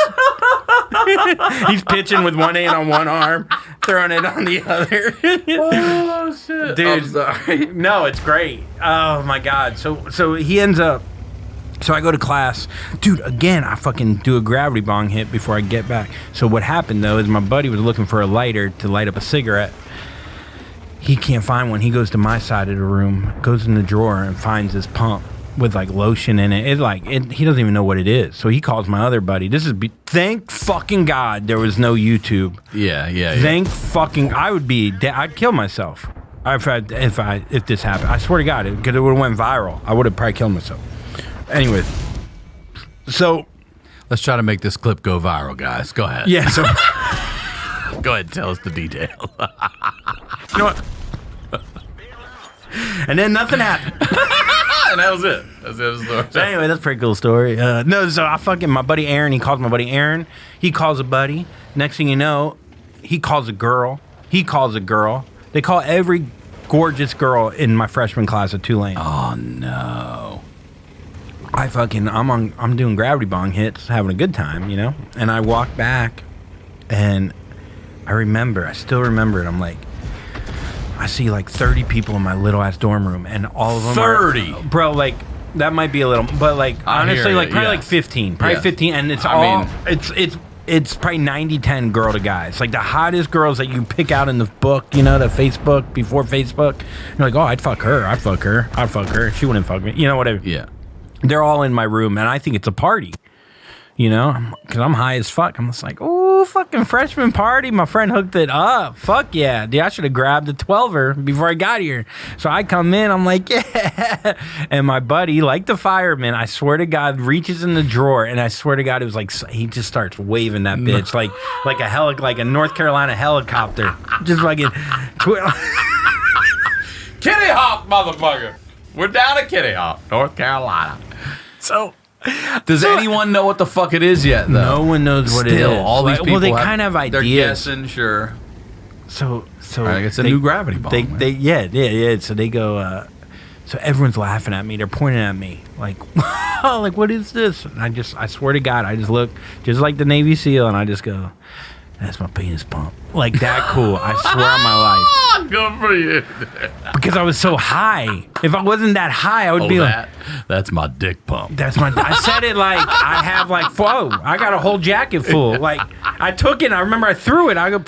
Speaker 5: He's pitching with one hand on one arm, throwing it on the other.
Speaker 4: Oh shit,
Speaker 5: Dude,
Speaker 4: I'm sorry.
Speaker 5: no, it's great. Oh my god. So he ends up. So I go to class, dude. Again, I fucking do a gravity bong hit before I get back. So what happened though is my buddy was looking for a lighter to light up a cigarette. He can't find one. He goes to my side of the room, goes in the drawer and finds this pump with like lotion in it. He doesn't even know what it is. So he calls my other buddy. Thank fucking God there was no YouTube.
Speaker 4: Yeah.
Speaker 5: Thank fucking I'd kill myself if this happened. I swear to God, because it would have went viral. I would have probably killed myself. Anyways, so
Speaker 4: Let's try to make this clip go viral, guys. Go ahead.
Speaker 5: yeah, so
Speaker 4: Go ahead and tell us the details.
Speaker 5: you know what? And then nothing happened.
Speaker 4: And that was it. That's the story.
Speaker 5: So anyway, that's a pretty cool story. My buddy Aaron, he calls my buddy Aaron. He calls a buddy. Next thing you know, he calls a girl. He calls a girl. They call every gorgeous girl in my freshman class at Tulane.
Speaker 4: Oh no.
Speaker 5: I'm doing gravity bong hits, having a good time, And I walk back, and I still remember it. I'm like, I see like 30 people in my little ass dorm room, and all of them
Speaker 4: 30?
Speaker 5: are, bro, like, that might be a little, but like,
Speaker 4: I hear
Speaker 5: honestly,
Speaker 4: you,
Speaker 5: like, probably
Speaker 4: yeah.
Speaker 5: like 15. Probably
Speaker 4: Yeah.
Speaker 5: 15, and it's
Speaker 4: I mean-
Speaker 5: it's probably 90-10 girl to guys. Like, the hottest girls that you pick out in the book, you know, the Facebook, before Facebook. You're like, oh, I'd fuck her. I'd fuck her. She wouldn't fuck me. You know, whatever.
Speaker 4: Yeah.
Speaker 5: They're all in my room, and I think it's a party. You know, because I'm high as fuck. I'm just like, ooh, fucking freshman party. My friend hooked it up. Fuck yeah. Dude, I should have grabbed the 12er before I got here. So I come in, I'm like, yeah. And my buddy, like the fireman, I swear to God, reaches in the drawer, and I swear to God, it was like, he just starts waving that bitch like a North Carolina helicopter. Just fucking.
Speaker 4: Kitty Hawk, motherfucker. We're down at Kitty Hawk, North Carolina.
Speaker 5: So.
Speaker 4: Does anyone know what the fuck it is yet, though?
Speaker 5: No one knows what it is.
Speaker 4: All these people
Speaker 5: well, they kind of have
Speaker 4: They're
Speaker 5: ideas.
Speaker 4: guessing, sure.
Speaker 5: So
Speaker 4: I guess a new gravity bomb.
Speaker 5: Yeah. So they go. So everyone's laughing at me. They're pointing at me like, like, what is this? And I swear to God, I just look just like the Navy SEAL, and I just go, that's my penis pump. Like that cool. I swear on my life.
Speaker 4: Good for you.
Speaker 5: Because I was so high. If I wasn't that high, I would be like,
Speaker 4: that's my dick pump.
Speaker 5: that's my. I said it like I have like, whoa, I got a whole jacket full. Like I took it. I remember I threw it. I go,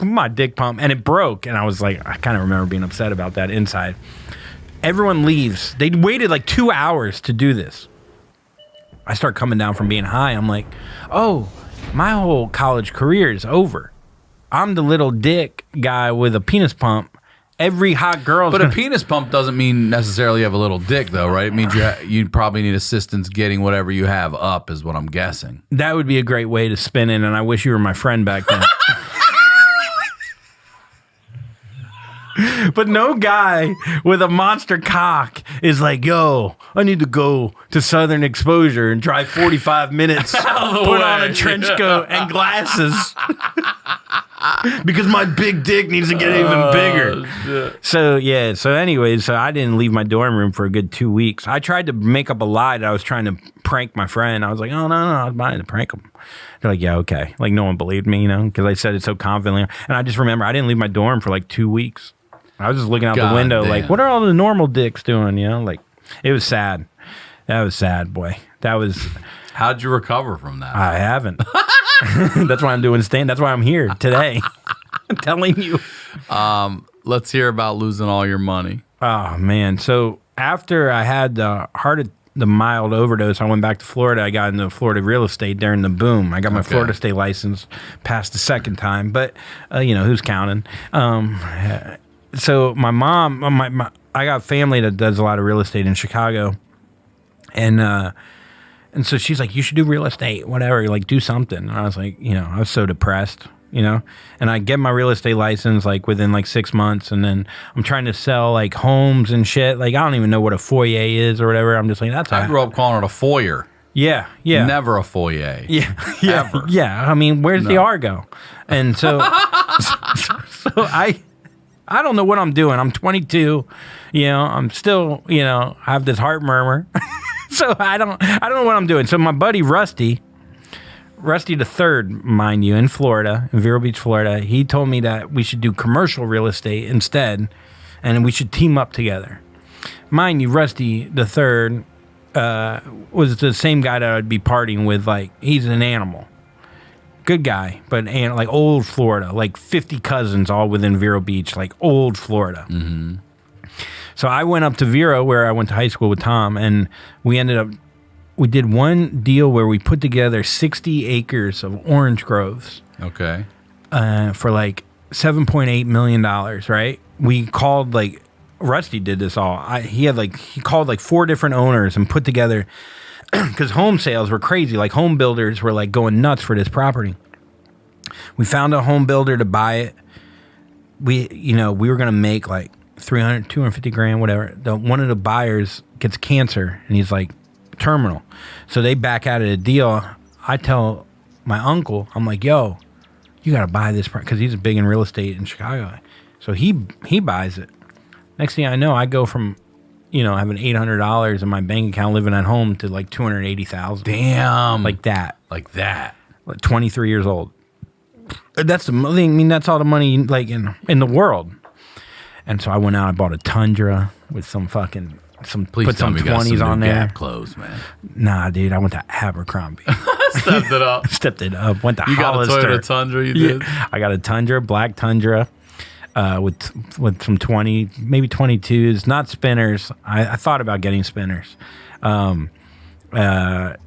Speaker 5: my dick pump, and it broke. And I was like, I kind of remember being upset about that inside. Everyone leaves. They waited like 2 hours to do this. I start coming down from being high. I'm like, oh, my whole college career is over. I'm the little dick guy with a penis pump. Every hot girl's
Speaker 4: But a
Speaker 5: gonna-
Speaker 4: penis pump doesn't mean necessarily you have a little dick, though, right? It means you probably need assistance getting whatever you have up, is what I'm guessing.
Speaker 5: That would be a great way to spin it, and I wish you were my friend back then. But no guy with a monster cock is like, yo, I need to go to Southern Exposure and drive 45 minutes, put on a trench coat and glasses. Because my big dick needs to get even bigger. So anyways, I didn't leave my dorm room for a good 2 weeks. I tried to make up a lie that I was trying to prank my friend. I was like, oh, no, I was trying to prank him. They're like, yeah, okay. Like, no one believed me, you know, because I said it so confidently. And I just remember I didn't leave my dorm for like 2 weeks. I was just looking out the window like, what are all the normal dicks doing, you know? Like, it was sad. That was sad, boy. That was...
Speaker 4: How'd you recover from that?
Speaker 5: I haven't. That's why I'm doing stand. That's why I'm here today. I'm telling you.
Speaker 4: Let's hear about losing all your money.
Speaker 5: Oh, man. So after I had the mild overdose, I went back to Florida. I got into Florida real estate during the boom. I got my Florida state license, passed the second time, but you know, who's counting? So my mom, I got family that does a lot of real estate in Chicago, and so she's like, you should do real estate, whatever, like do something. And I was like, you know, I was so depressed, you know, and I get my real estate license like within like 6 months, and then I'm trying to sell like homes and shit. Like, I don't even know what a foyer is or whatever. I'm just like, that's
Speaker 4: I grew up calling it a foyer.
Speaker 5: Yeah.
Speaker 4: Never a foyer.
Speaker 5: Yeah.
Speaker 4: Ever.
Speaker 5: Yeah. I mean, where's the R go? And so, so I don't know what I'm doing. I'm 22, you know, I'm still, you know, I have this heart murmur. So I don't know what I'm doing. So my buddy Rusty the Third, mind you, in Florida, in Vero Beach, Florida, he told me that we should do commercial real estate instead, and we should team up together. Mind you, Rusty the Third was the same guy that I'd be partying with. Like, he's an animal. Good guy, but like old Florida, like 50 cousins all within Vero Beach, like old Florida. Mm-hmm. So I went up to Vero, where I went to high school with Tom, and we did one deal where we put together 60 acres of orange groves.
Speaker 4: Okay.
Speaker 5: For like $7.8 million, right? We called like, Rusty did this all. He called like 4 different owners and put together, because home sales were crazy. Like, home builders were like going nuts for this property. We found a home builder to buy it. We were going to make like 300, 250 grand, whatever. One of the buyers gets cancer, and he's like terminal. So they back out of the deal. I tell my uncle, I'm like, yo, you got to buy this, because he's big in real estate in Chicago. So he buys it. Next thing I know, I go from, you know, having $800 in my bank account, living at home, to like $280,000.
Speaker 4: Damn.
Speaker 5: Like that.
Speaker 4: Like that.
Speaker 5: Like 23 years old. That's the thing. I mean, that's all the money like in the world. And so I went out, I bought a Tundra with some fucking,
Speaker 4: Please
Speaker 5: put
Speaker 4: tell
Speaker 5: some
Speaker 4: me you got
Speaker 5: 20s
Speaker 4: some
Speaker 5: on
Speaker 4: new
Speaker 5: there.
Speaker 4: Gap clothes, man.
Speaker 5: Nah, dude, I went to Abercrombie.
Speaker 4: Stepped it up.
Speaker 5: Stepped it up. Went to
Speaker 4: You got a
Speaker 5: Hollister.
Speaker 4: Toyota Tundra, you did?
Speaker 5: I got a Tundra, black Tundra, with some 20, maybe 22s, not spinners. I thought about getting spinners. I bought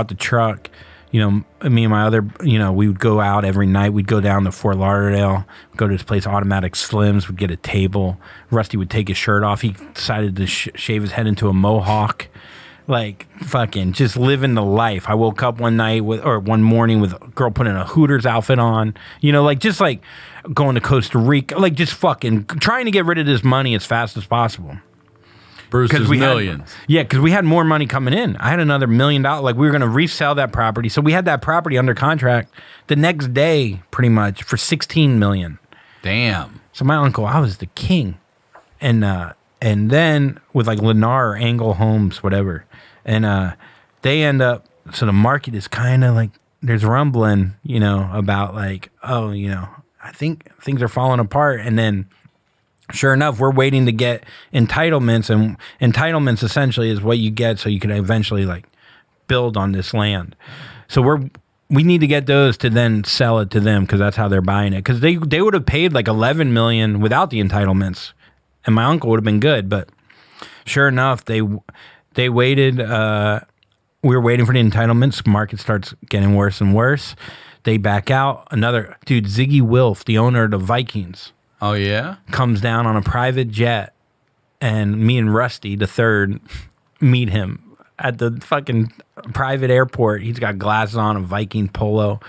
Speaker 5: the truck. Me and my other, we would go out every night. We'd go down to Fort Lauderdale, go to this place, Automatic Slims. We'd get a table. Rusty would take his shirt off. He decided to shave his head into a mohawk. Like, fucking just living the life. I woke up one morning with a girl putting a Hooters outfit on. Just going to Costa Rica. Like, just fucking trying to get rid of this money as fast as possible.
Speaker 4: Brewster's
Speaker 5: we
Speaker 4: Millions.
Speaker 5: Because we had more money coming in. I had another $1 million. Like, we were going to resell that property. So we had that property under contract the next day, pretty much, for $16 million.
Speaker 4: Damn.
Speaker 5: So my uncle, I was the king. And then with like Lennar or Angle Homes, whatever. And they end up, so the market is kind of like, there's rumbling, about like, I think things are falling apart. And then sure enough, we're waiting to get entitlements, and entitlements essentially is what you get so you can eventually like build on this land. So we need to get those to then sell it to them because that's how they're buying it. Because they would have paid like $11 million without the entitlements, and my uncle would have been good. But sure enough, they waited. We were waiting for the entitlements. Market starts getting worse and worse. They back out. Another dude, Ziggy Wilf, the owner of the Vikings.
Speaker 4: Oh, yeah?
Speaker 5: Comes down on a private jet, and me and Rusty, the third, meet him at the fucking private airport. He's got glasses on, a Viking polo.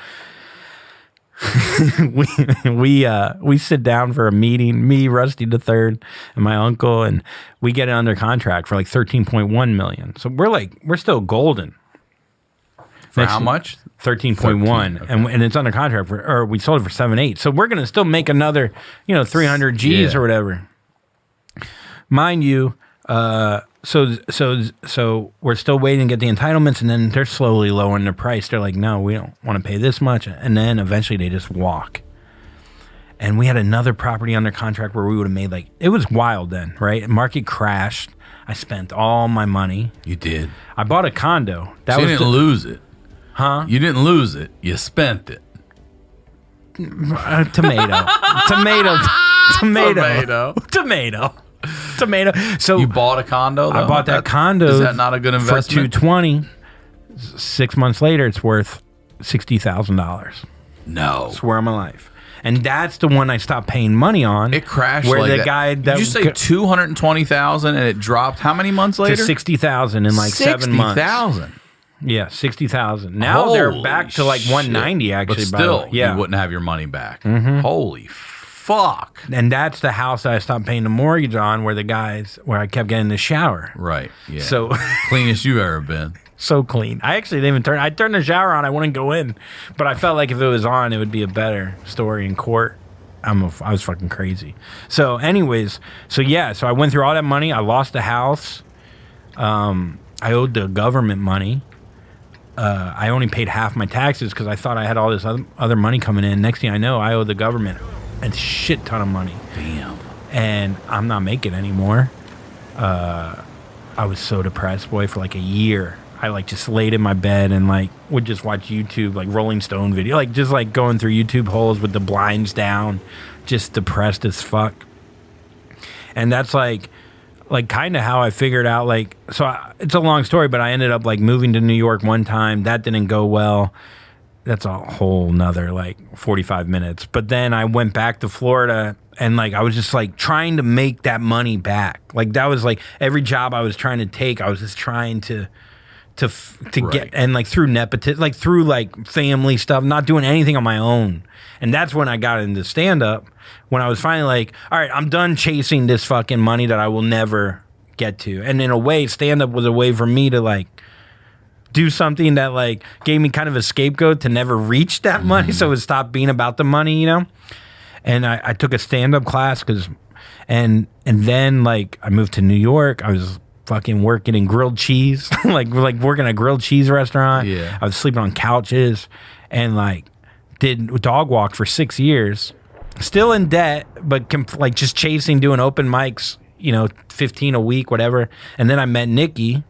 Speaker 5: we sit down for a meeting, me, Rusty the third, and my uncle, and we get it under contract for like $13.1 million. So we're still golden.
Speaker 4: For how much?
Speaker 5: 13.1,
Speaker 4: okay.
Speaker 5: and it's under contract or we sold it for 7.8. So we're gonna still make another 300 G's or whatever. Mind you, so we're still waiting to get the entitlements, and then they're slowly lowering the price. They're like, no, we don't want to pay this much, and then eventually they just walk. And we had another property under contract where we would have made it was wild then, right? Market crashed. I spent all my money.
Speaker 4: You did.
Speaker 5: I bought a condo.
Speaker 4: So you didn't lose it.
Speaker 5: Huh?
Speaker 4: You didn't lose it. You spent it.
Speaker 5: Tomato. So
Speaker 4: You bought a condo, though?
Speaker 5: I bought that condo.
Speaker 4: Is that not a good investment?
Speaker 5: For $220. 6 months later, it's worth $60,000.
Speaker 4: No.
Speaker 5: Swear on my life. And that's the one I stopped paying money on.
Speaker 4: It crashed
Speaker 5: where
Speaker 4: like
Speaker 5: the
Speaker 4: that.
Speaker 5: guy that
Speaker 4: Did you say 220,000 and it dropped how many months later?
Speaker 5: to 60,000 in like 7 months.
Speaker 4: 60,000.
Speaker 5: Yeah, 60,000. Now they're back to like 190 actually.
Speaker 4: But still,
Speaker 5: by the way. Yeah.
Speaker 4: you wouldn't have your money back. Holy fuck.
Speaker 5: And that's the house that I stopped paying the mortgage on, where I kept getting the shower.
Speaker 4: Right. Yeah.
Speaker 5: So
Speaker 4: cleanest you've ever been.
Speaker 5: so clean. I actually didn't even I turned the shower on. I wouldn't go in, but I felt like if it was on, it would be a better story in court. I was fucking crazy. So anyways, so I went through all that money. I lost the house. I owed the government money. I only paid half my taxes because I thought I had all this other money coming in. Next thing I know, I owe the government a shit ton of money.
Speaker 4: Damn.
Speaker 5: And I'm not making anymore. I was so depressed, boy, for like a year. I just laid in my bed and would just watch YouTube, Rolling Stone video, just going through YouTube holes with the blinds down, just depressed as fuck. And that's kind of how I figured out, it's a long story, but I ended up moving to New York one time. That didn't go well. That's a whole nother 45 minutes. But then I went back to Florida and I was just trying to make that money back. That was every job I was trying to take, I was just trying to
Speaker 4: Right.
Speaker 5: get, and through nepotism, through family stuff, not doing anything on my own. And that's when I got into stand up, when I was finally all right, I'm done chasing this fucking money that I will never get to. And in a way, stand up was a way for me to do something that gave me kind of a scapegoat to never reach that money, so it stopped being about the money, And I took a stand up class and then I moved to New York. I was fucking working in grilled cheese, working at a grilled cheese restaurant.
Speaker 4: Yeah.
Speaker 5: I was sleeping on couches and did dog walk for 6 years. still in debt, but like just chasing, doing open mics, 15 a week, whatever. And then I met Nikki.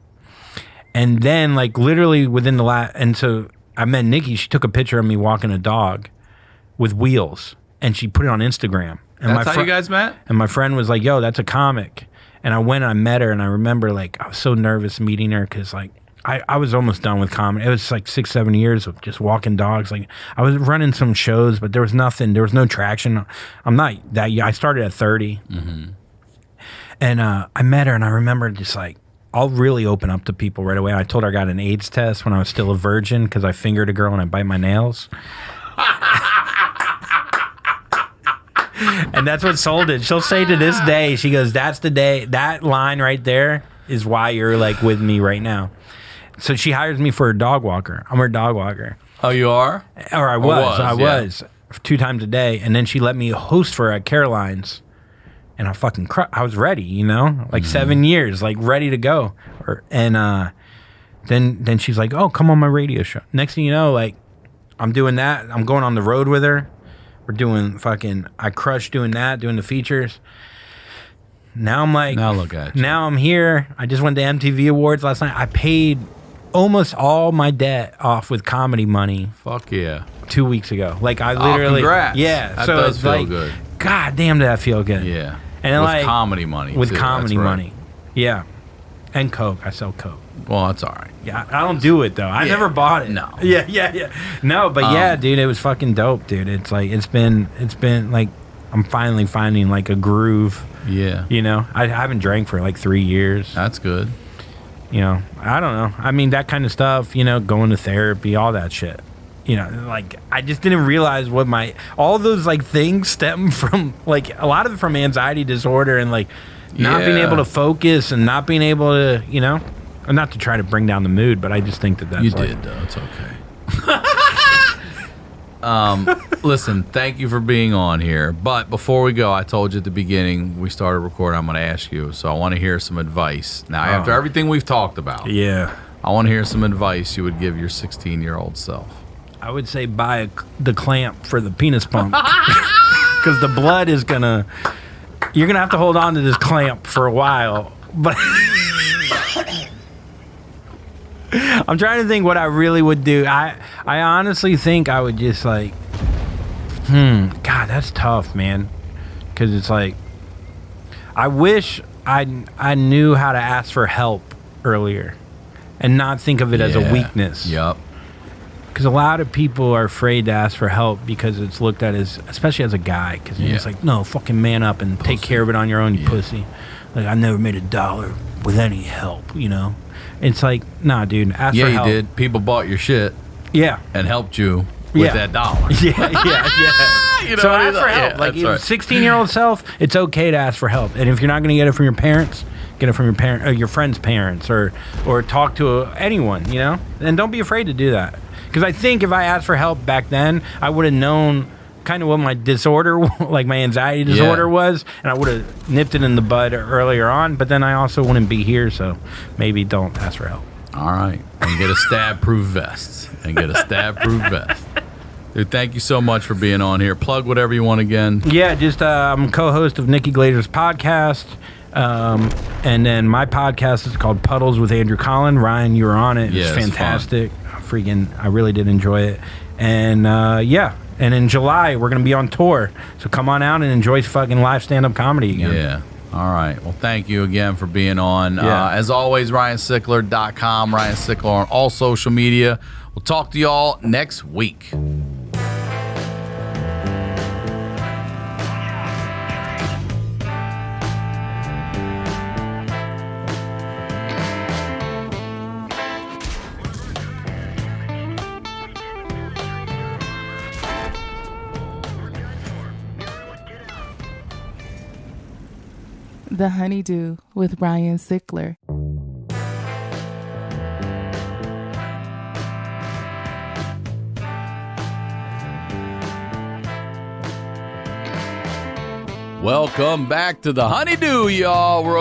Speaker 5: And then, like, literally within the last, and so I met Nikki. She took a picture of me walking a dog with wheels, and she put it on Instagram. And
Speaker 4: That's how you guys met?
Speaker 5: And my friend was like, "Yo, that's a comic." And I went and I met her, and I remember, like, I was so nervous meeting her because, like, I was almost done with comedy. It was like 6-7 years of just walking dogs. Like, I was running some shows, but there was nothing. There was no traction. I'm not that young. I started at 30. Mm-hmm. And I met her, and I remember just like, I'll really open up to people right away. I told her I got an AIDS test when I was still a virgin because I fingered a girl and I bite my nails. And that's what sold it. She'll say to this day, she goes, "That's the day, that line right there is why you're like with me right now." So she hires me for a dog walker. I'm her dog walker.
Speaker 4: Oh, you are?
Speaker 5: Or I was 2 times a day. And then she let me host for her at Caroline's. And I was ready, like 7 years, like ready to go. Then she's like, "Oh, come on my radio show." Next thing you know, like, I'm doing that. I'm going on the road with her. We're doing I crushed doing that, doing the features. Now I'm like,
Speaker 4: now look at you.
Speaker 5: Now I'm here. I just went to MTV Awards last night. I paid almost all my debt off with comedy money.
Speaker 4: Fuck yeah.
Speaker 5: 2 weeks ago. Like, I literally.
Speaker 4: Congrats.
Speaker 5: Yeah.
Speaker 4: That
Speaker 5: so
Speaker 4: does
Speaker 5: it's
Speaker 4: feel
Speaker 5: like,
Speaker 4: good.
Speaker 5: God damn, did that feel good.
Speaker 4: Yeah.
Speaker 5: And
Speaker 4: with
Speaker 5: like
Speaker 4: comedy money.
Speaker 5: With
Speaker 4: too.
Speaker 5: comedy
Speaker 4: That's right.
Speaker 5: money. Yeah. And Coke. I sell Coke.
Speaker 4: Well, that's all right.
Speaker 5: Yeah, I don't do it though. I never bought it.
Speaker 4: No.
Speaker 5: Yeah. No, but yeah, dude, it was fucking dope, dude. It's like it's been like I'm finally finding like a groove.
Speaker 4: Yeah.
Speaker 5: I haven't drank for like 3 years.
Speaker 4: That's good.
Speaker 5: I don't know. I mean, that kind of stuff, going to therapy, all that shit. Like, I just didn't realize what all those like things stem from, like, a lot of it from anxiety disorder and like not being able to focus and not being able to, and not to try to bring down the mood, but I just think that's
Speaker 4: You
Speaker 5: like,
Speaker 4: did, though. It's okay. Listen, thank you for being on here. But before we go, I told you at the beginning, we started recording, I'm going to ask you. So I want to hear some advice. Now, after everything we've talked about,
Speaker 5: yeah,
Speaker 4: I want to hear some advice you would give your 16-year-old self.
Speaker 5: I would say buy the clamp for the penis pump because the blood is you're gonna have to hold on to this clamp for a while. But I'm trying to think what I really would do. I honestly think I would just like, God, that's tough, man. Because it's like, I wish I knew how to ask for help earlier and not think of it as a weakness.
Speaker 4: Yep.
Speaker 5: Because a lot of people are afraid to ask for help because it's looked at as, especially as a guy, because it's like, no, fucking man up and take care of it on your own, you pussy. Like, I never made $1 with any help, It's like, nah, dude, ask for help.
Speaker 4: Yeah, you did. People bought your shit
Speaker 5: Yeah.
Speaker 4: and helped you with that $1.
Speaker 5: Yeah. So ask for help. Like, 16-year-old self, it's okay to ask for help. And if you're not going to get it from your parents, get it from your friend's parents, or talk to anyone, And don't be afraid to do that. Because I think if I asked for help back then, I would have known kind of what my disorder, like my anxiety disorder was, and I would have nipped it in the bud earlier on, but then I also wouldn't be here, so maybe don't ask for help.
Speaker 4: All right. And get a stab-proof vest. Dude, thank you so much for being on here. Plug whatever you want again.
Speaker 5: Yeah, just I'm co-host of Nikki Glazer's podcast. And then my podcast is called Puddles with Andrew Collin. Ryan, you were on it. It's fantastic. I really did enjoy it. And and in July we're gonna be on tour, so come on out and enjoy fucking live stand-up comedy again.
Speaker 4: Yeah. All right. Well, thank you again for being on. As always, RyanSickler.com, Ryan Sickler on all social media. We'll talk to y'all next week.
Speaker 3: The Honeydew with Ryan Sickler.
Speaker 4: Welcome back to the Honeydew, y'all. We're